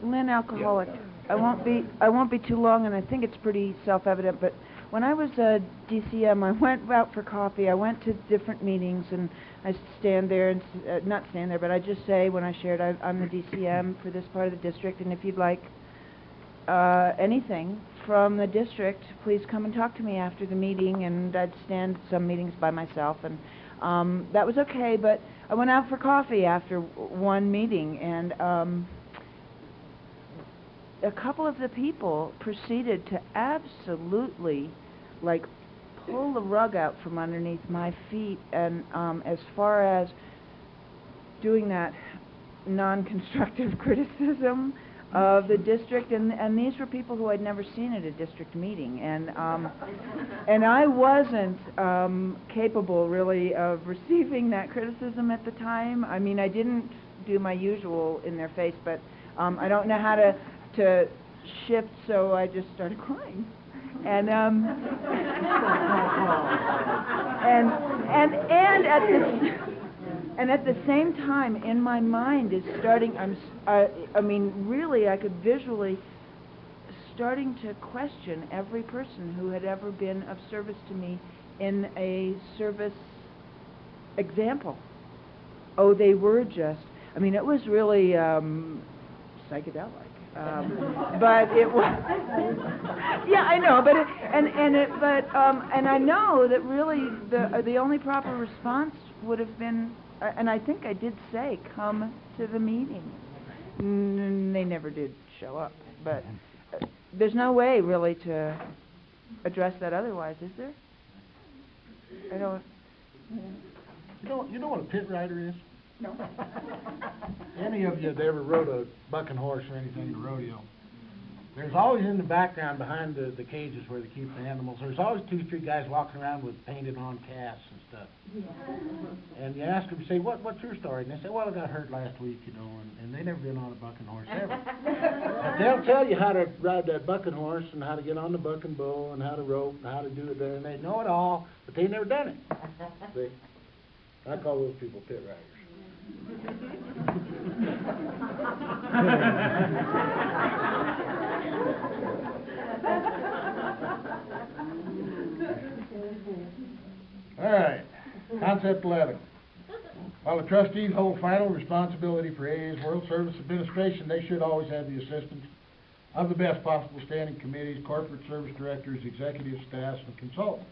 Lynn alcoholic, I won't be too long, and I think it's pretty self-evident, but when I was a DCM, I went out for coffee. I went to different meetings, and I stand there and not stand there, but I just say when I shared, I'm the DCM for this part of the district, and if you'd like anything from the district, please come and talk to me after the meeting. And I'd stand some meetings by myself, and that was okay. But I went out for coffee after one meeting, and a couple of the people proceeded to absolutely, like, pull the rug out from underneath my feet, and as far as doing that non-constructive criticism of the district, and these were people who I'd never seen at a district meeting, and I wasn't capable really of receiving that criticism at the time. I mean, I didn't do my usual in their face, but I don't know how to shift, so I just started crying. And and at the same time, in my mind is starting. I mean, really, I could visually starting to question every person who had ever been of service to me in a service example. Oh, they were just. I mean, it was really psychedelic. But it was, yeah, I know, but and I know that really the only proper response would have been, and I think I did say, come to the meeting. They never did show up, but there's no way really to address that otherwise, is there? I don't.
You know what a pit rider is?
No.
Any of you that ever rode a bucking horse or anything to rodeo, there's always in the background behind the cages where they keep the animals, there's always 2, 3 guys walking around with painted on casts and stuff. And you ask them, say, what's your story? And they say, well, I got hurt last week, you know, and they never been on a bucking horse ever. But they'll tell you how to ride that bucking horse and how to get on the bucking bull and how to rope and how to do it there, and they know it all, but they've never done it. See? I call those people pit riders. All right, concept 11. While the trustees hold final responsibility for AA's World Service Administration, they should always have the assistance of the best possible standing committees, corporate service directors, executive staffs, and consultants.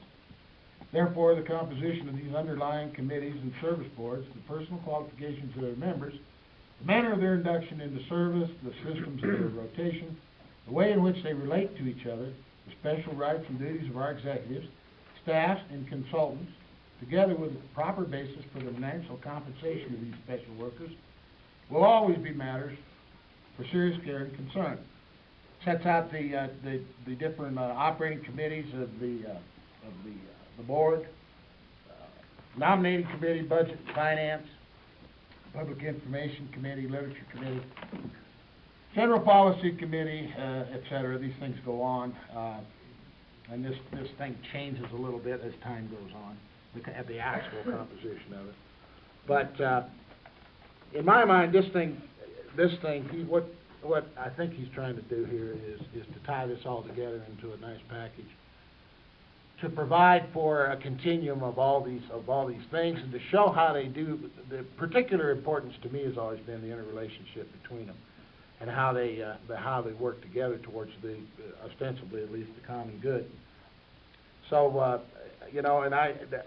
Therefore, the composition of these underlying committees and service boards, the personal qualifications of their members, the manner of their induction into service, the systems of their rotation, the way in which they relate to each other, the special rights and duties of our executives, staffs, and consultants, together with a proper basis for the financial compensation of these special workers, will always be matters for serious care and concern. Sets out the different operating committees of the board, nominating committee, budget and finance, public information committee, literature committee, general policy committee, etc. These things go on, and this thing changes a little bit as time goes on, the actual composition of it. But in my mind, what I think he's trying to do here is to tie this all together into a nice package, to provide for a continuum of all these things, and to show how they do. The particular importance to me has always been the interrelationship between them, and how they work together towards the ostensibly at least the common good. So you know, and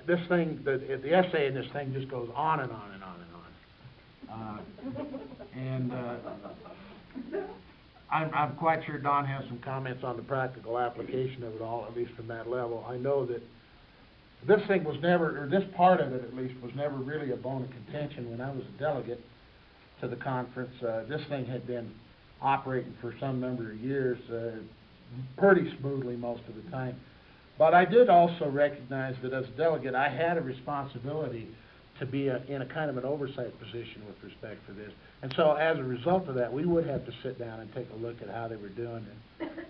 this thing, the essay in this thing just goes on and on and on and on. I'm quite sure Don has some comments on the practical application of it all, at least from that level. I know that this thing was never, or this part of it at least, was never really a bone of contention when I was a delegate to the conference. This thing had been operating for some number of years pretty smoothly most of the time. But I did also recognize that as a delegate, I had a responsibility to be in a kind of an oversight position with respect to this. And so as a result of that, we would have to sit down and take a look at how they were doing.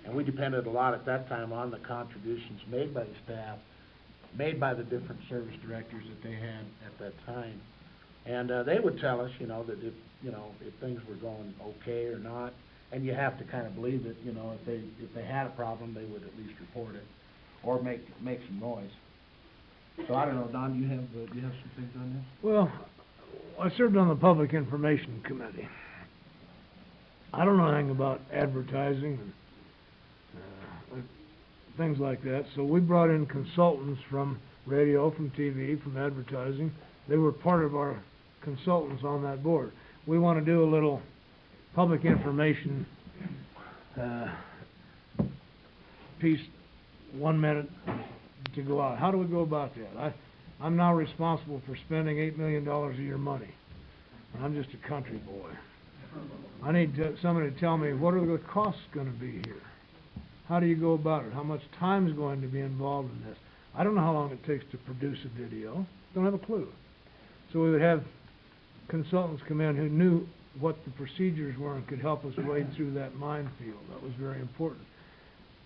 And we depended a lot at that time on the contributions made by the staff, made by the different service directors that they had at that time. And they would tell us, you know, that if things were going okay or not. And you have to kind of believe that, you know, if they had a problem, they would at least report it or make some noise. So I don't know, Don, do you have some things on this?
Well, I served on the Public Information Committee. I don't know anything about advertising and things like that, so we brought in consultants from radio, from TV, from advertising. They were part of our consultants on that board. We want to do a little public information piece, 1 minute to go out. How do we go about that? I'm now responsible for spending $8 million of your money. I'm just a country boy. I need somebody to tell me, what are the costs going to be here? How do you go about it? How much time is going to be involved in this? I don't know how long it takes to produce a video. Don't have a clue. So we would have consultants come in who knew what the procedures were and could help us wade through that minefield. That was very important.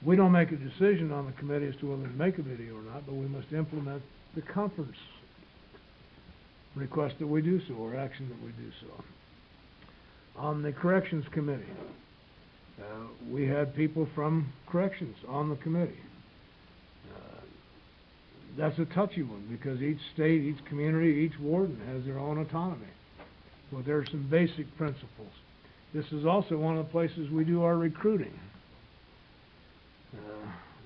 We don't make a decision on the committee as to whether to make a video or not, but we must implement the conference request that we do so, or action that we do so. On the Corrections Committee, we had people from Corrections on the committee. That's a touchy one, because each state, each community, each warden has their own autonomy. But there are some basic principles. This is also one of the places we do our recruiting.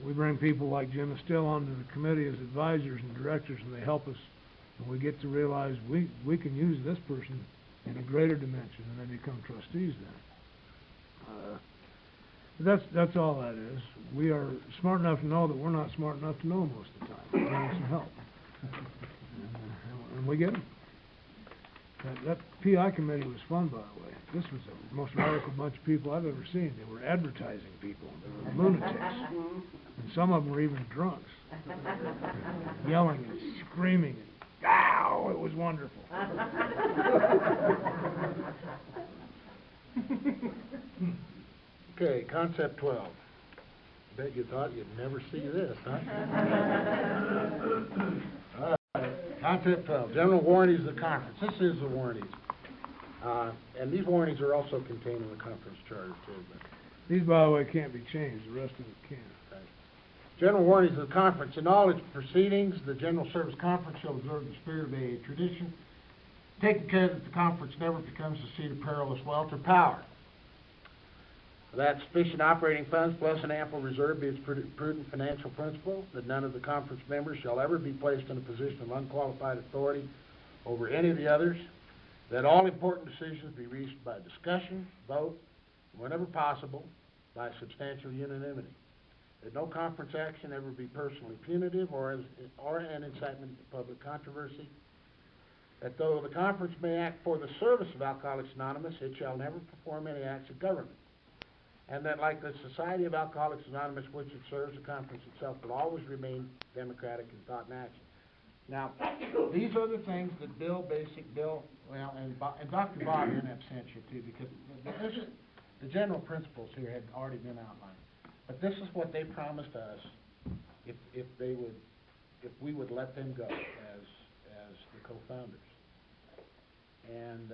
We bring people like Jim Estelle onto the committee as advisors and directors, and they help us, and we get to realize we can use this person in a greater dimension, and they become trustees then. That's all that is. We are smart enough to know that we're not smart enough to know most of the time. We need some help. And we get them. That PI committee was fun, by the way. this was the most radical bunch of people I've ever seen. They were advertising people. They were lunatics. And some of them were even drunks. Yelling and screaming. And, ow! It was wonderful.
Okay, concept 12. Bet you thought you'd never see this, huh? All right. Concept 12, general warranties of the conference. This is the warranties. And these warranties are also contained in the conference charter too. But
These, by the way, can't be changed. The rest of it can.
general warnings of the conference. In all its proceedings, the General Service Conference shall observe the spirit of AA tradition, taking care that the conference never becomes the seat of perilous wealth or power. That sufficient operating funds plus an ample reserve be its prudent financial principle, that none of the conference members shall ever be placed in a position of unqualified authority over any of the others, that all important decisions be reached by discussion, vote, whenever possible, by substantial unanimity. That no conference action ever be personally punitive or an incitement to public controversy. That though the conference may act for the service of Alcoholics Anonymous, it shall never perform any acts of government. And that like the Society of Alcoholics Anonymous, which it serves, the conference itself will always remain democratic in thought and action. Now, these are the things that and Dr. Bob Inep sent you too, because the general principles here had already been outlined. But this is what they promised us if we would let them go as the co-founders. And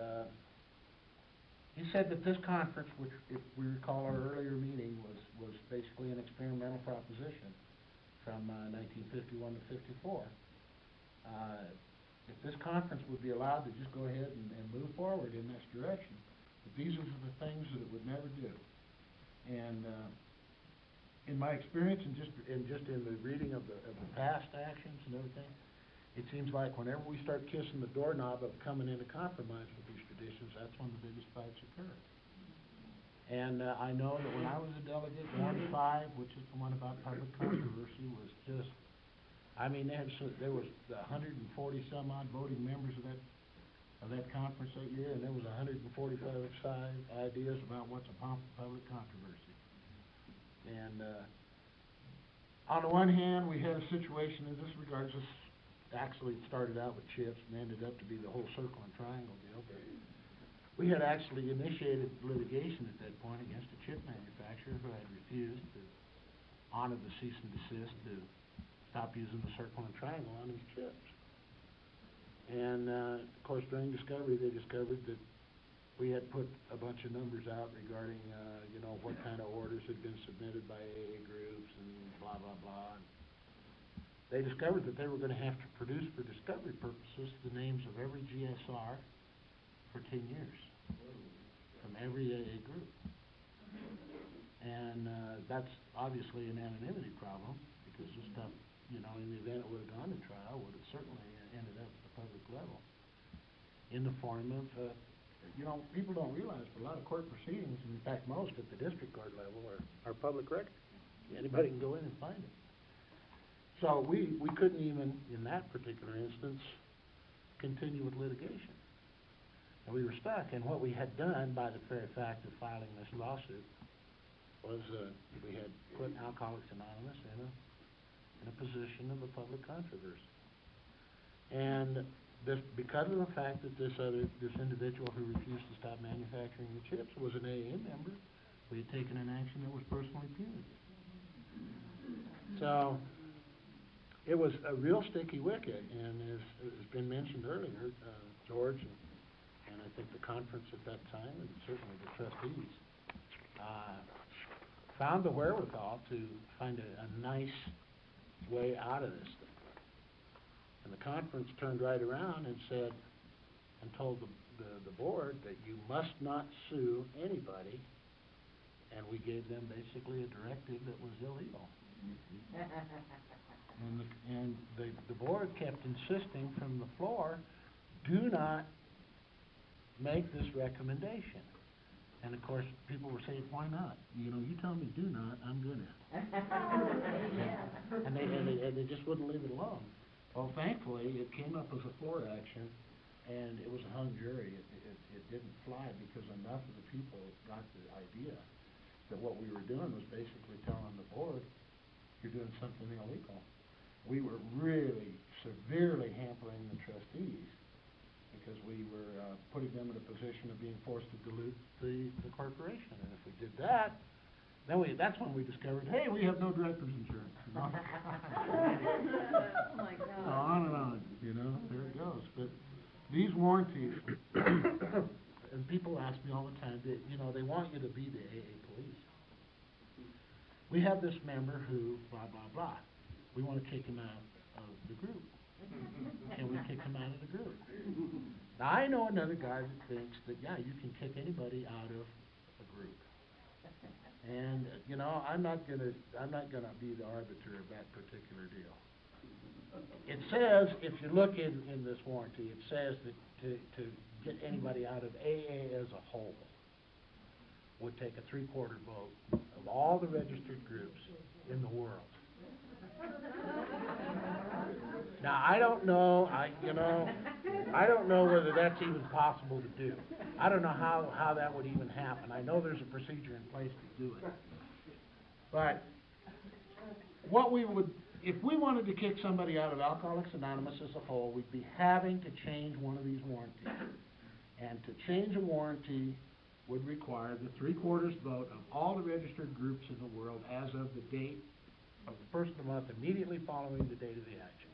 he said that this conference, which if we recall our earlier meeting, was basically an experimental proposition from 1951 to 54. If this conference would be allowed to just go ahead and move forward in this direction, that these are the things that it would never do. And in my experience, and just in the reading of the past actions and everything, it seems like whenever we start kissing the doorknob of coming into compromise with these traditions, that's when the biggest fights occur. And I know that when I was a delegate, 1-5, which is the one about public controversy, was just, I mean, there was 140 some odd voting members of that conference that year, and there was 145 ideas about what's a public controversy. And on the one hand, we had a situation in this regard. Actually, it started out with chips and ended up to be the whole circle and triangle deal. But we had actually initiated litigation at that point against a chip manufacturer who had refused to honor the cease and desist to stop using the circle and triangle on these chips. And of course, during discovery, they discovered that we had put a bunch of numbers out regarding, what kind of orders had been submitted by AA groups and blah, blah, blah. And they discovered that they were going to have to produce for discovery purposes the names of every GSR for 10 years from every AA group. And that's obviously an anonymity problem, because this stuff, in the event it would have gone to trial, would have certainly ended up at the public level in the form of people don't realize, but a lot of court proceedings, and in fact most at the district court level, are public record. Anybody can go in and find it. So we couldn't even, in that particular instance, continue with litigation. And we were stuck, and what we had done by the very fact of filing this lawsuit was we had put Alcoholics Anonymous in a position of a public controversy. And because of the fact that this individual who refused to stop manufacturing the chips was an AA member, we had taken an action that was personally punitive. So it was a real sticky wicket, and as has been mentioned earlier, George and I think the conference at that time, and certainly the trustees, found the wherewithal to find a nice way out of this thing. And the conference turned right around and said, and told the board that you must not sue anybody, and we gave them basically a directive that was illegal. And the board kept insisting from the floor, do not make this recommendation. And of course, people were saying, why not? You tell me do not, I'm gonna. And they just wouldn't leave it alone. Well, thankfully, it came up as a floor action and it was a hung jury. It didn't fly because enough of the people got the idea that what we were doing was basically telling the board, you're doing something illegal. We were really severely hampering the trustees because we were putting them in a position of being forced to dilute the corporation. And if we did that, that's when we discovered, hey, we have no director's insurance. You know?
Oh, my God.
On and on, you know, there it goes. But these warranties, and people ask me all the time, that, you know, they want you to be the AA police. We have this member who, blah, blah, blah. We want to kick him out of the group. Can we kick him out of the group? Now, I know another guy that thinks that, yeah, you can kick anybody out of a group. And, you know, I'm not gonna be the arbiter of that particular deal. It says, if you look in this warranty, it says that to get anybody out of AA as a whole would take a 3/4 vote of all the registered groups in the world. Now, I don't know whether that's even possible to do. I don't know how that would even happen. I know there's a procedure in place to do it. But what we would, if we wanted to kick somebody out of Alcoholics Anonymous as a whole, we'd be having to change one of these warranties. And to change a warranty would require the 3/4 vote of all the registered groups in the world as of the date of the first of the month immediately following the date of the action.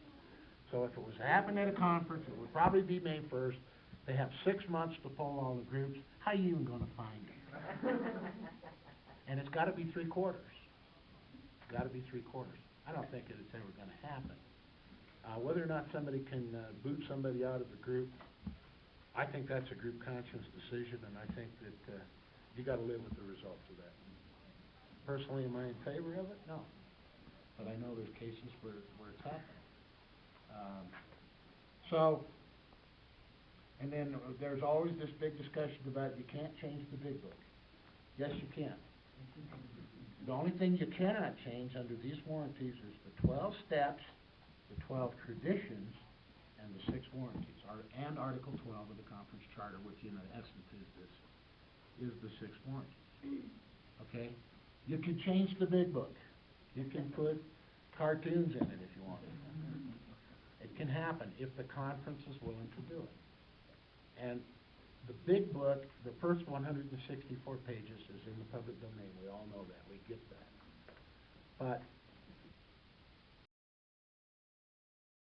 So if it was to happen at a conference, it would probably be May 1st. They have 6 months to poll all the groups. How are you even going to find them? And it's got to be 3/4. It's got to be 3/4. I don't think it's ever going to happen. Whether or not somebody can boot somebody out of the group, I think that's a group conscience decision, and I think that you got to live with the results of that. Personally, am I in favor of it? No. But I know there's cases where it's happened. And then there's always this big discussion about you can't change the big book. Yes, you can. The only thing you cannot change under these warranties is the 12 steps, the 12 traditions, and the 6 warranties, and Article 12 of the conference charter, which in essence is the 6 warranties. Okay? You can change the big book. You can put cartoons in it if you want. It can happen if the conference is willing to do it. And the big book, the first 164 pages is in the public domain. We all know that. We get that. But